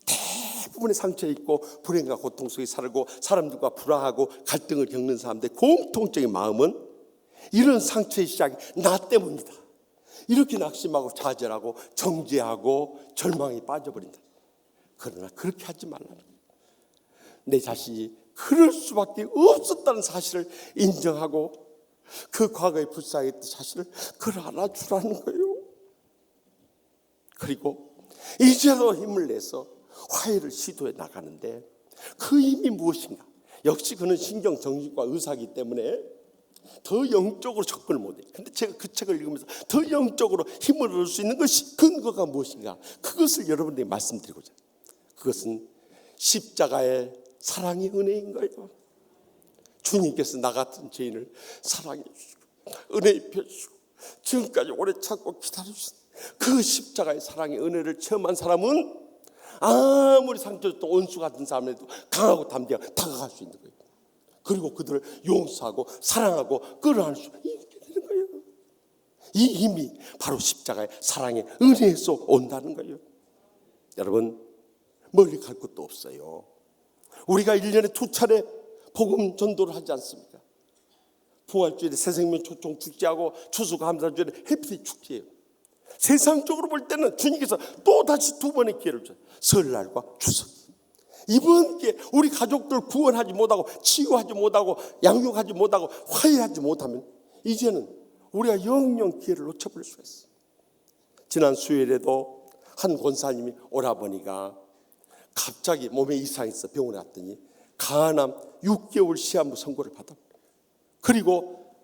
대부분의 상처에 있고 불행과 고통 속에 살고 사람들과 불화하고 갈등을 겪는 사람들의 공통적인 마음은 이런 상처의 시작이 나 때문이다. 이렇게 낙심하고 좌절하고 정죄하고 절망에 빠져버린다. 그러나 그렇게 하지 말라는 거예요. 내 자신이 그럴 수밖에 없었다는 사실을 인정하고 그 과거에 불쌍했던 사실을 그걸 알아주라는 거예요. 그리고 이제도 힘을 내서 화해를 시도해 나가는데 그 힘이 무엇인가? 역시 그는 신경정신과 의사이기 때문에 더 영적으로 접근을 못해요. 근데 제가 그 책을 읽으면서 더 영적으로 힘을 얻을 수 있는 것이 근거가 무엇인가, 그것을 여러분들에게 말씀드리고자 해요. 그것은 십자가의 사랑의 은혜인 거예요. 주님께서 나 같은 죄인을 사랑해 주시고 은혜 입혀 주시고 지금까지 오래 참고 기다려주신 그 십자가의 사랑의 은혜를 체험한 사람은 아무리 상처줬던 원수 같은 사람에도 강하고 담대하게 다가갈 수 있는 거예요. 그리고 그들을 용서하고 사랑하고 끌어안을 수 있게 되는 거예요. 이 힘이 바로 십자가의 사랑의 은혜에서 온다는 거예요. 여러분, 멀리 갈 것도 없어요. 우리가 1년에 2차례 복음 전도를 하지 않습니까? 부활주일에 새생명 초청 축제하고 추수감사주일에 해피데이 축제예요. 세상적으로 볼 때는 주님께서 또 다시 2번의 기회를 줘요. 설날과 추석. 이번 기회 우리 가족들 구원하지 못하고 치유하지 못하고 양육하지 못하고 화해하지 못하면 이제는 우리가 영영 기회를 놓쳐버릴 수가 있어요. 지난 수요일에도 한 권사님이 오라버니가 갑자기 몸에 이상이 있어 병원에 갔더니 간암 6개월 시한부 선고를 받아. 그리고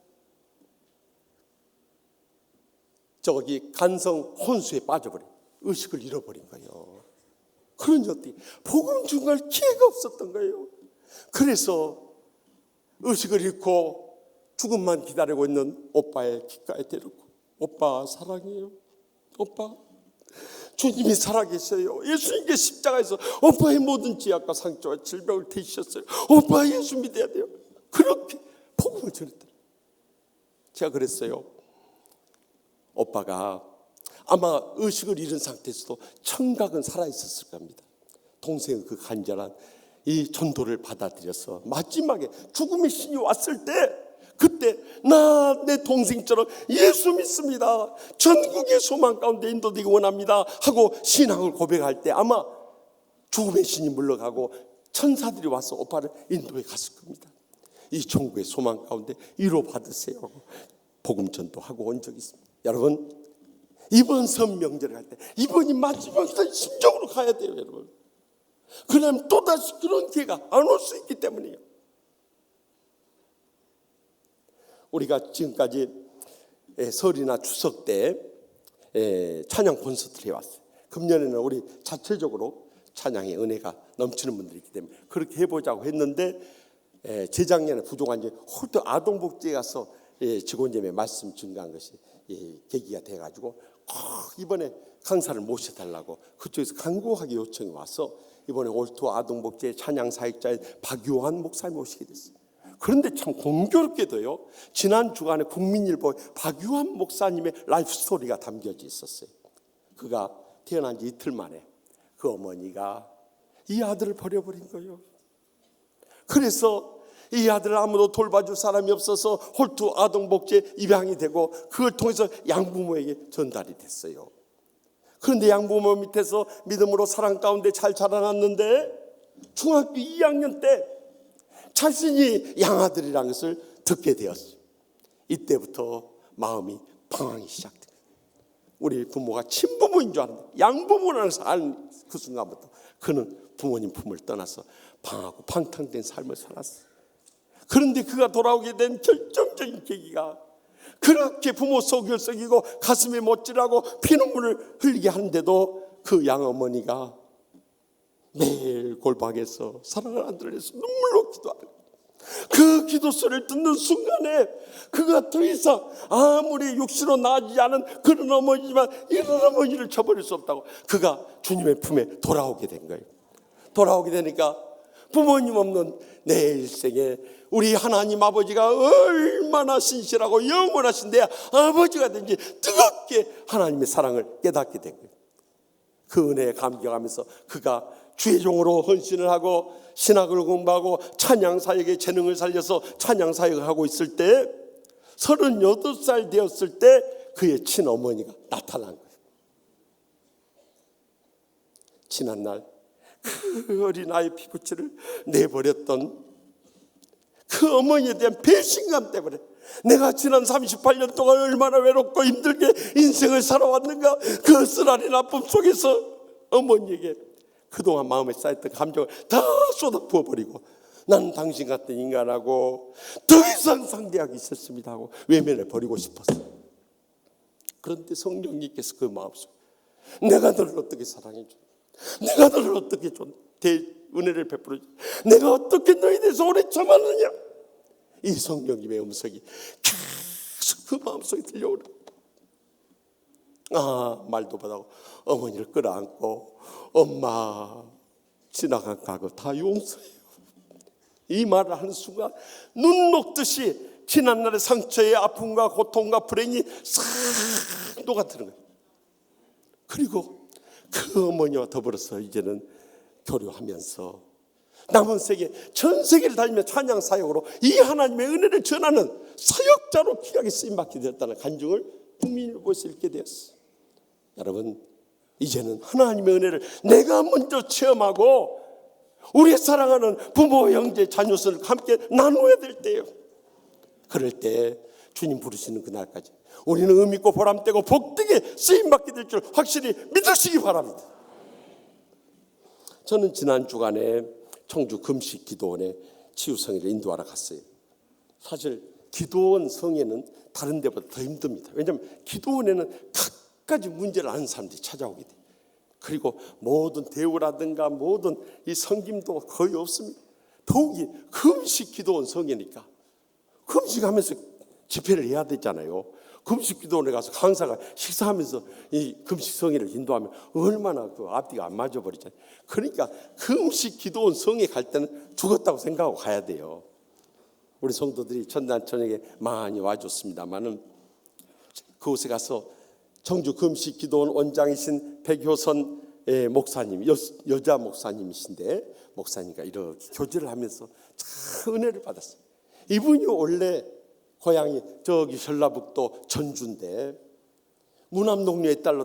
저기 간성 혼수에 빠져버린, 의식을 잃어버린 거예요. 그러니 어떻게 복음 중할 기회가 없었던 거예요. 그래서 의식을 잃고 죽음만 기다리고 있는 오빠의 귓가에 데리고, 오빠 사랑해요. 오빠 주님이 살아계셔요. 예수님께 십자가에서 오빠의 모든 죄악과 상처와 질병을 대주셨어요. 오빠 예수 믿어야 돼요. 그렇게 복음을 전했더라. 제가 그랬어요. 오빠가 아마 의식을 잃은 상태에서도 청각은 살아있었을 겁니다. 동생은 그 간절한 이 전도를 받아들여서 마지막에 죽음의 신이 왔을 때, 그때 나 내 동생처럼 예수 믿습니다, 전국의 소망 가운데 인도되기 원합니다 하고 신앙을 고백할 때 아마 죽음의 신이 물러가고 천사들이 와서 오빠를 인도해 갔을 겁니다. 이 천국의 소망 가운데 위로 받으세요 하고 복음 전도하고 온 적이 있습니다. 여러분, 이번 설 명절을 할 때 이번이 마지막이다 심정으로 가야 돼요. 여러분, 그러면 또다시 그런 기회가 안 올 수 있기 때문이에요. 우리가 지금까지 설이나 추석 때 찬양 콘서트를 해왔어요. 금년에는 우리 자체적으로 찬양의 은혜가 넘치는 분들이 있기 때문에 그렇게 해보자고 했는데, 재작년에 부족한 지 홀도 아동복지에 가서 직원제매 말씀 증가한 것이 계기가 돼가지고 꼭 이번에 강사를 모셔달라고 그쪽에서 간곡하게 요청이 와서 이번에 올토 아동복지의 찬양사역자인 박유한 목사님 모시게 됐어요. 그런데 참 공교롭게도요, 지난 주간에 국민일보에 박유한 목사님의 라이프 스토리가 담겨져 있었어요. 그가 태어난 지 이틀 만에 그 어머니가 이 아들을 버려버린 거예요. 그래서 이 아들을 아무도 돌봐줄 사람이 없어서 홀투 아동복지에 입양이 되고 그걸 통해서 양부모에게 전달이 됐어요. 그런데 양부모 밑에서 믿음으로 사랑 가운데 잘 자라났는데 중학교 2학년 때 자신이 양아들이라는 것을 듣게 되었어요. 이때부터 마음이 방황이 시작됩니다. 우리 부모가 친부모인 줄 알았는데 양부모라는 것을 아는 그 순간부터 그는 부모님 품을 떠나서 방하고 방탕된 삶을 살았어요. 그런데 그가 돌아오게 된 결정적인 계기가, 그렇게 부모 속을 썩이고 가슴이 못질하고 피눈물을 흘리게 하는데도 그 양어머니가 매일 골방에서 사랑을 안 들려서 눈물로 기도하는 거예요. 그 기도 소리를 듣는 순간에 그가 더 이상 아무리 육신으로 나아지지 않은 그런 어머니지만 이런 어머니를 저버릴 수 없다고 그가 주님의 품에 돌아오게 된 거예요. 돌아오게 되니까 부모님 없는 내 일생에 우리 하나님 아버지가 얼마나 신실하고 영원하신 내 아버지가 된지 뜨겁게 하나님의 사랑을 깨닫게 된 거예요. 그 은혜에 감격하면서 그가 주의 종으로 헌신을 하고 신학을 공부하고 찬양사역의 재능을 살려서 찬양사역을 하고 있을 때 38살 되었을 때 그의 친어머니가 나타난 거예요. 지난날 그 어린아이 피부치를 내버렸던 그 어머니에 대한 배신감 때문에 내가 지난 38년 동안 얼마나 외롭고 힘들게 인생을 살아왔는가, 그 쓰라린 아픔 속에서 어머니에게 그동안 마음에 쌓였던 감정을 다 쏟아 부어버리고 나는 당신 같은 인간하고 더 이상 상대하기 싫습니다 하고 외면해 버리고 싶었어. 그런데 성령님께서 그 마음속에 내가 너를 어떻게 사랑해줘, 내가 너를 어떻게 은혜를 베풀어줘, 내가 어떻게 너에 대해서 오래 참았느냐, 이 성령님의 음성이 계속 그 마음속에 들려오는. 말도 못하고 어머니를 끌어안고 엄마 지나간 과거 다 용서해요. 이 말을 하는 순간 눈 녹듯이 지난날의 상처의 아픔과 고통과 불행이 싹 녹아드는 거예요. 그리고 그 어머니와 더불어서 이제는 교류하면서 남은 세계, 전 세계를 다니며 찬양 사역으로 이 하나님의 은혜를 전하는 사역자로 귀하게 쓰임받게 되었다는 간증을 국민일보에서 읽게 되었어요. 여러분, 이제는 하나님의 은혜를 내가 먼저 체험하고 우리 사랑하는 부모, 형제, 자녀들과 함께 나누어야 될 때예요. 그럴 때 주님 부르시는 그날까지 우리는 의미있고 보람되고 복되게 쓰임받게 될 줄 확실히 믿으시기 바랍니다. 저는 지난 주간에 청주 금식기도원에 치유성회를 인도하러 갔어요. 사실 기도원 성회는 다른 데보다 더 힘듭니다. 왜냐하면 기도원에는 각가지 문제를 아는 사람들이 찾아오게 돼요. 그리고 모든 대우라든가 모든 이 섬김도 거의 없습니다. 더욱이 금식기도원 성회니까 금식하면서 집회를 해야 되잖아요. 금식기도원에 가서 강사가 식사하면서 이 금식성회를 인도하면 얼마나 그 앞뒤가 안 맞아버리잖아요. 그러니까 금식기도원 성회 갈 때는 죽었다고 생각하고 가야 돼요. 우리 성도들이 전날 저녁에 많이 와줬습니다만은 그곳에 가서 청주 금식기도원 원장이신 백효선 목사님, 여자 목사님이신데 목사님과 이렇게 교제를 하면서 참 은혜를 받았어요. 이분이 원래 고향이 저기 전라북도 전주인데 무남동료의 딸로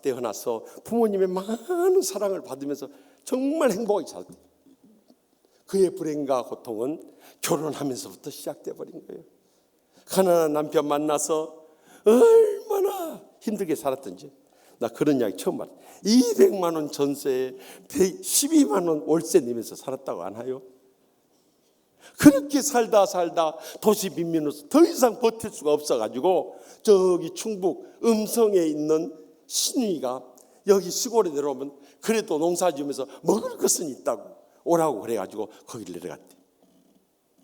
태어나서 부모님의 많은 사랑을 받으면서 정말 행복하게 살았대요. 그의 불행과 고통은 결혼하면서부터 시작돼 버린 거예요. 가난한 남편 만나서 얼마나 힘들게 살았던지 나 그런 이야기 처음 봤어요. 200만 원 전세에 12만 원 월세 내면서 살았다고 안 해요? 그렇게 살다 도시 빈민으로서 더 이상 버틸 수가 없어가지고 저기 충북 음성에 있는 신우이가 여기 시골에 내려오면 그래도 농사 지으면서 먹을 것은 있다고 오라고 그래가지고 거기를 내려갔대.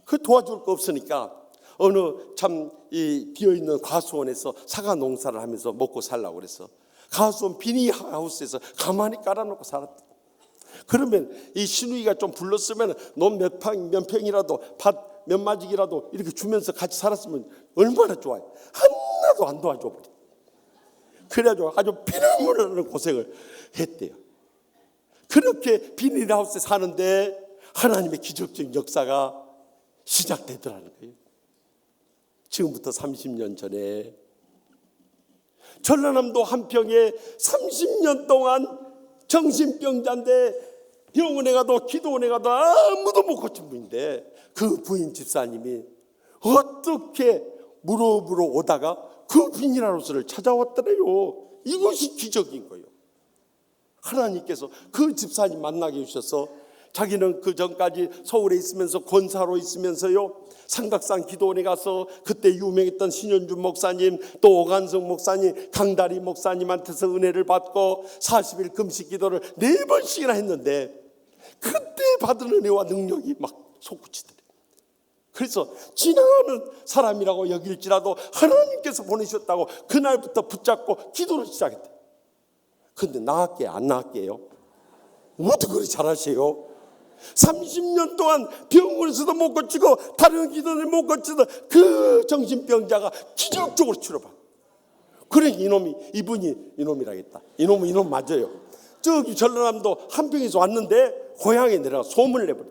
그 도와줄 거 없으니까 어느 참 이 비어있는 과수원에서 사과 농사를 하면서 먹고 살라고 그래서 과수원 비니하우스에서 가만히 깔아놓고 살았대. 그러면 이 신우이가 좀 불렀으면 논 몇 평이라도 밭 몇 마직이라도 이렇게 주면서 같이 살았으면 얼마나 좋아요. 하나도 안 도와줘 버려. 그래가지고 아주 피눈물 나는 고생을 했대요. 그렇게 비닐하우스에 사는데 하나님의 기적적인 역사가 시작되더라는 거예요. 지금부터 30년 전에 전라남도 한평에 30년 동안 정신병자인데 병원에 가도 기도원에 가도 아무도 못 고친 분인데 그 부인 집사님이 어떻게 무릎으로 오다가 그 비닐하우스를 찾아왔더래요. 이것이 기적인 거예요. 하나님께서 그 집사님 만나게 해주셔서 자기는 그 전까지 서울에 있으면서 권사로 있으면서요 삼각산 기도원에 가서 그때 유명했던 신현준 목사님 또 오간성 목사님 강다리 목사님한테서 은혜를 받고 40일 금식 기도를 4번씩이나 했는데 그때 받은 은혜와 능력이 막 솟구치더래. 그래서 지나가는 사람이라고 여길지라도 하나님께서 보내셨다고 그날부터 붙잡고 기도를 시작했대. 근데 나았게 안 나았게요? 어떻게 그렇게 잘하세요? 30년 동안 병원에서도 못 고치고 다른 기도를 못 고치던 그 정신병자가 기적적으로 치료받아. 그래 이분이 이놈이라겠다. 이놈은 이놈 맞아요. 저기 전라남도 한평에서 왔는데 고향에 내려가 소문을 내버려.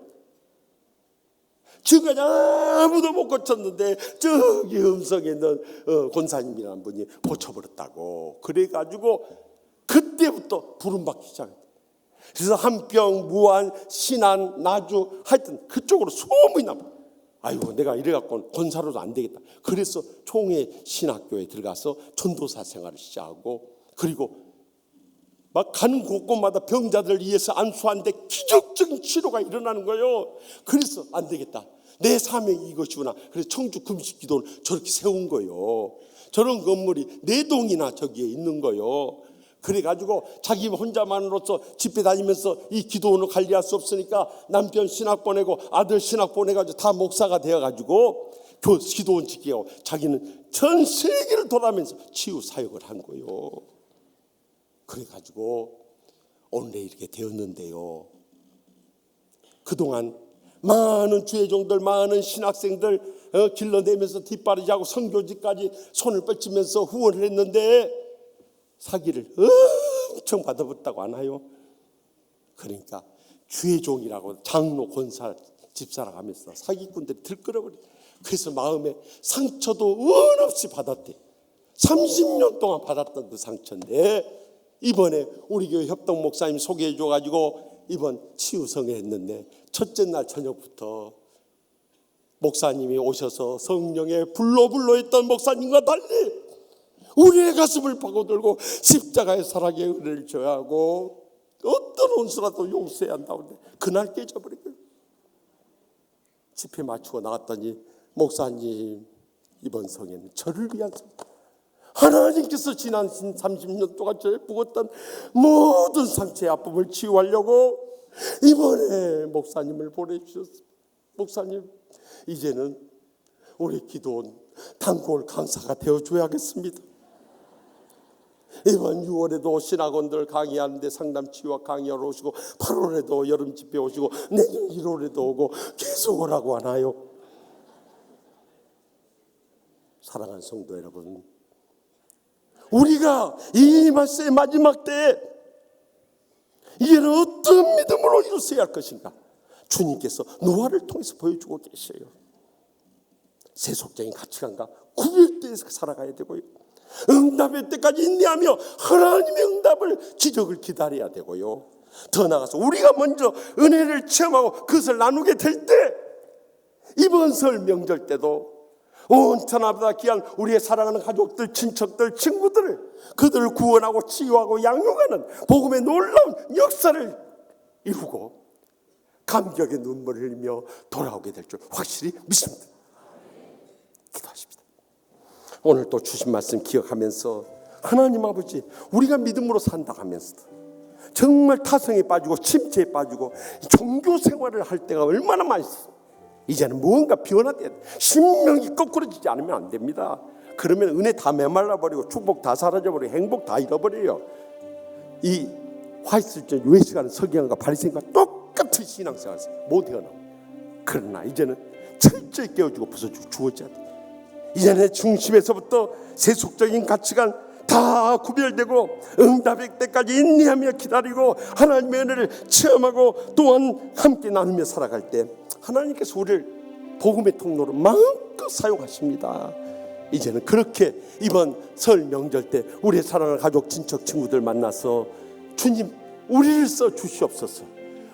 지금까지 아무도 못 고쳤는데 저기 음성에 있는 권사님이라는 분이 고쳐버렸다고. 그래가지고 그때부터 부름받기 시작했다. 그래서 한평, 무안, 신안, 나주 하여튼 그쪽으로 소문이 납니다. 아이고 내가 이래갖고 권사로도 안 되겠다. 그래서 총회 신학교에 들어가서 전도사 생활을 시작하고 그리고 막 가는 곳곳마다 병자들을 위해서 안수하는데 기적적인 치료가 일어나는 거예요. 그래서 안 되겠다, 내 사명이 이것이구나. 그래서 청주 금식기도를 저렇게 세운 거예요. 저런 건물이 4동이나 저기에 있는 거예요. 그래가지고 자기 혼자만으로서 집회 다니면서 이 기도원을 관리할 수 없으니까 남편 신학 보내고 아들 신학 보내가지고 다 목사가 되어가지고 기도원 지키고 자기는 전 세계를 돌아가면서 치유 사역을 한 거예요. 그래가지고 오늘에 이렇게 되었는데요. 그동안 많은 주의종들, 많은 신학생들 길러내면서 뒷바라지하고 선교지까지 손을 뻗치면서 후원을 했는데 사기를 엄청 받아봤다고 하나요? 그러니까 주의종이라고 장로, 권사, 집사라고 하면서 사기꾼들이 들끓어버려. 그래서 마음에 상처도 원 없이 받았대. 30년 동안 받았던 그 상처인데 이번에 우리 교회 협동 목사님 소개해 줘가지고 이번 치유성회 했는데 첫째 날 저녁부터 목사님이 오셔서 성령의 불로 했던 목사님과 달리 우리의 가슴을 파고들고 십자가의 사랑의 은혜를 줘야 하고 어떤 원수라도 용서해야 한다고. 그날 깨져버린 거예요. 집회 마치고 나갔더니 목사님, 이번 성회는 저를 위한 성회, 하나님께서 지난 30년 동안 저에 묵었던 모든 상처의 아픔을 치유하려고 이번에 목사님을 보내주셨습니다. 목사님, 이제는 우리 기도원 단골 강사가 되어줘야겠습니다. 이번 6월에도 신학원들 강의하는데 상담 치유와 강의하러 오시고 8월에도 여름 집회 오시고 내년 1월에도 오고 계속 오라고 하나요? 사랑하는 성도 여러분, 우리가 이 말세의 마지막 때에 이제는 어떤 믿음으로 이루어야 할 것인가 주님께서 노아를 통해서 보여주고 계셔요. 세속적인 가치관과 구별되어서 살아가야 되고요, 응답의 때까지 인내하며 하나님의 응답을 기적을 기다려야 되고요, 더 나아가서 우리가 먼저 은혜를 체험하고 그것을 나누게 될 때 이번 설 명절 때도 온 천하보다 귀한 우리의 사랑하는 가족들, 친척들, 친구들을 그들을 구원하고 치유하고 양육하는 복음의 놀라운 역사를 이루고 감격의 눈물을 흘리며 돌아오게 될 줄 확실히 믿습니다. 기도하십시다. 오늘 또 주신 말씀 기억하면서 하나님 아버지, 우리가 믿음으로 산다 하면서 정말 타성에 빠지고 침체에 빠지고 종교 생활을 할 때가 얼마나 많이 있어. 이제는 무언가 변화돼야 돼. 신명이 거꾸러지지 않으면 안 됩니다. 그러면 은혜 다 메말라버리고 축복 다 사라져버리고 행복 다 잃어버려요. 이 화이트전 유해시가는 서기관과 바리새인과 똑같은 신앙생활을 못 헤어나와. 그러나 이제는 철저히 깨워주고 부숴주고 주어져야 돼. 이제는 중심에서부터 세속적인 가치관 다 구별되고 응답의 때까지 인내하며 기다리고 하나님의 은혜를 체험하고 또한 함께 나누며 살아갈 때 하나님께서 우리를 복음의 통로로 마음껏 사용하십니다. 이제는 그렇게 이번 설 명절 때 우리의 사랑하는 가족, 친척, 친구들 만나서 주님, 우리를 써 주시옵소서.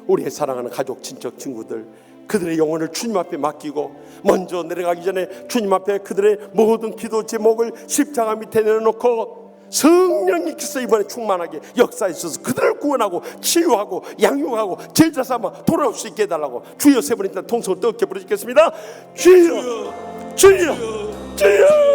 우리의 사랑하는 가족, 친척, 친구들, 그들의 영혼을 주님 앞에 맡기고 먼저 내려가기 전에 주님 앞에 그들의 모든 기도 제목을 십자가 밑에 내려놓고 성령님께서 이번에 충만하게 역사하셔서 그들을 구원하고 치유하고 양육하고 제자 삼아 돌아올 수 있게 해달라고 주여 세 번 일단 통성을 뜨겁게 부르짖겠습니다. 주여, 주여, 주여.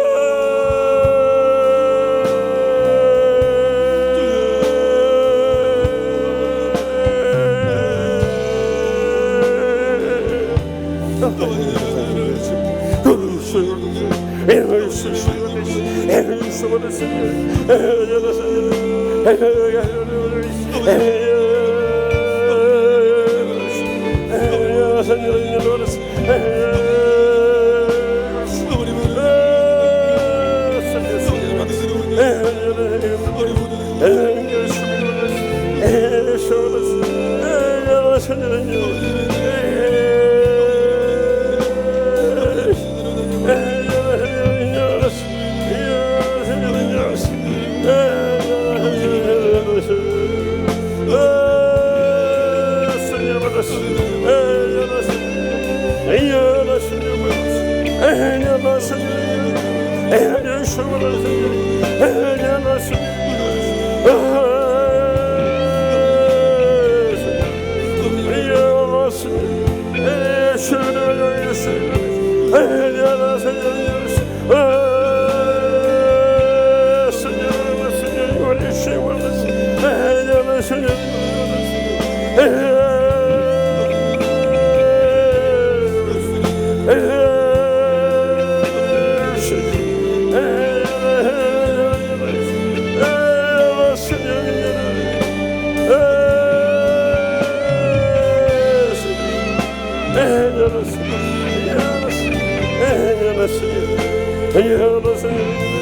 열었습니다.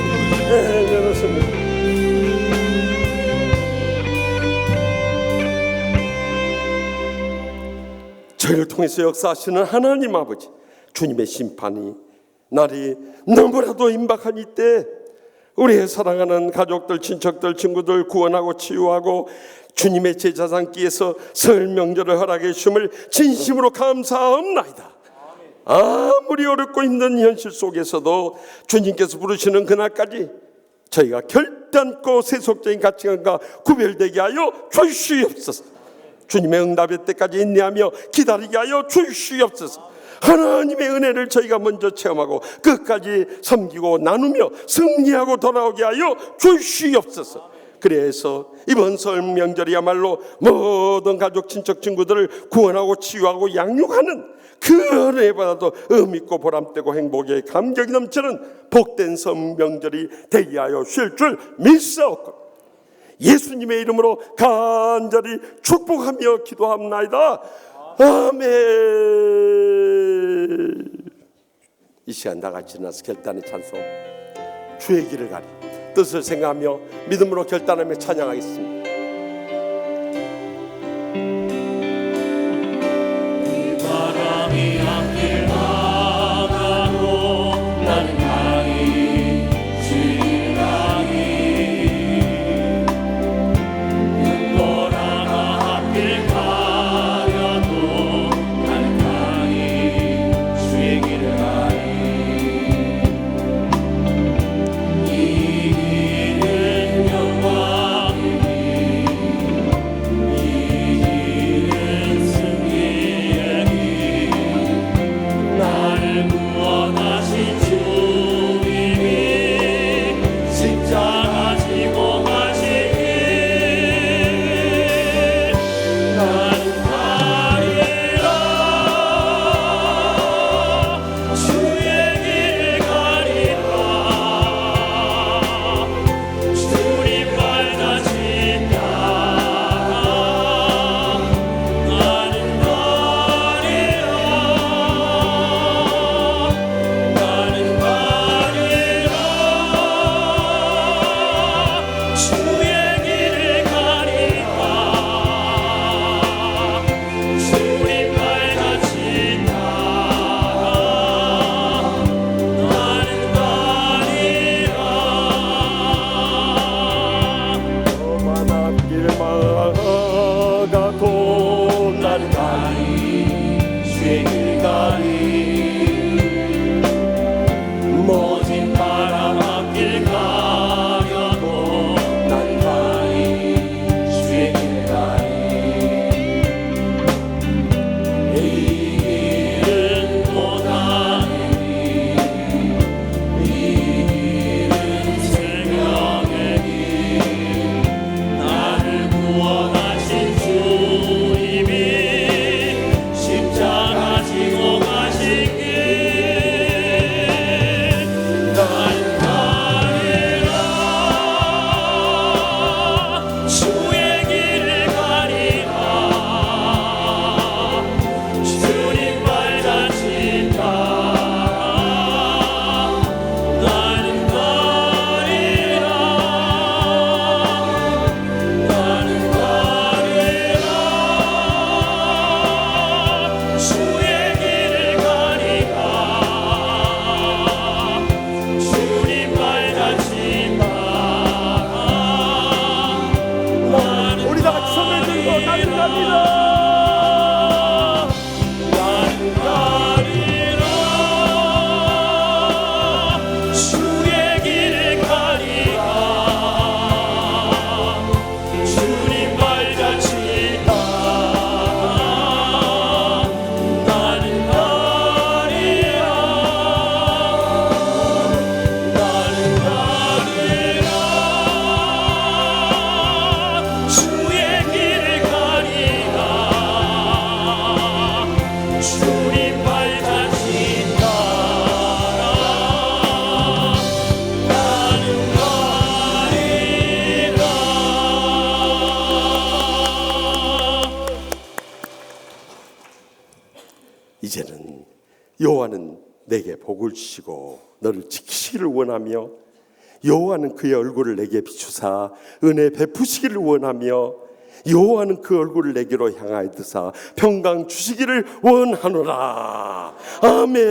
저희를 통해서 역사하시는 하나님 아버지, 주님의 심판이 날이 너무나도 임박한 이때 우리의 사랑하는 가족들, 친척들, 친구들 구원하고 치유하고 주님의 제자 삼기에서 설 명절을 허락해 주심을 진심으로 감사합나이다. 아무리 어렵고 힘든 현실 속에서도 주님께서 부르시는 그날까지 저희가 결단코 세속적인 가치관과 구별되게 하여 주시옵소서. 주님의 응답의 때까지 인내하며 기다리게 하여 주시옵소서. 하나님의 은혜를 저희가 먼저 체험하고 끝까지 섬기고 나누며 승리하고 돌아오게 하여 주시옵소서. 그래서 이번 설 명절이야말로 모든 가족, 친척, 친구들을 구원하고 치유하고 양육하는 그 은혜보다도 의미있고 보람되고 행복에 감격이 넘치는 복된 설 명절이 되게 하여 주실 줄 믿사옵고 예수님의 이름으로 간절히 축복하며 기도합나이다. 아멘. 이 시간 다 같이 나서 결단의 찬송 주의 길을 가리 뜻을 생각하며 믿음으로 결단하며 찬양하겠습니다. 바람이 앞길 나가고 나는 강이 주를 향히 눈보라가 앞길 가려도 나는 강이 주의 길을 가리 이 길은 영광이니 이 길은 승리의 길 나를 구원하신 주님이 십자가 지고 가신 길 나는 가리라 주의 길을 가리라 주님 발자취 따라 나는 가리라 나는 가리라 주의 길을 가리라 주님 발자취 따라 나는 가리라 험한 앞길 막아도 나는 가리 주의 길 가리 모진 바람 앞길 가려도 난 가리 주의 길 가리 이 길은 고난의 길이 길은 생명의 길 나를 구원하신 주님이 십자가 지고 가신 길 나는 가리라 주의 길을 가리라 주님 발자취 따라 나는 가리라 나는 가리라 주의 길을 가리라 주님 발자취 따라 우리 다 같이 손을 들고 나는 갑니다. 나는 가리라 주의 길을 가리라 주님 발자취 따라 나는 가리라 나는 가리라 주의 길을 가리라 주님 발자취 따라 나는 가리라 이제는 여호와는 내 내게 복을 주시고 너를 지키시기를 원하며 여호와는 그의 얼굴을 내게 비추사 은혜 베푸시기를 원하며 여호와는 그 얼굴을 내게로 향하여 드사 평강 주시기를 원하노라. 아멘.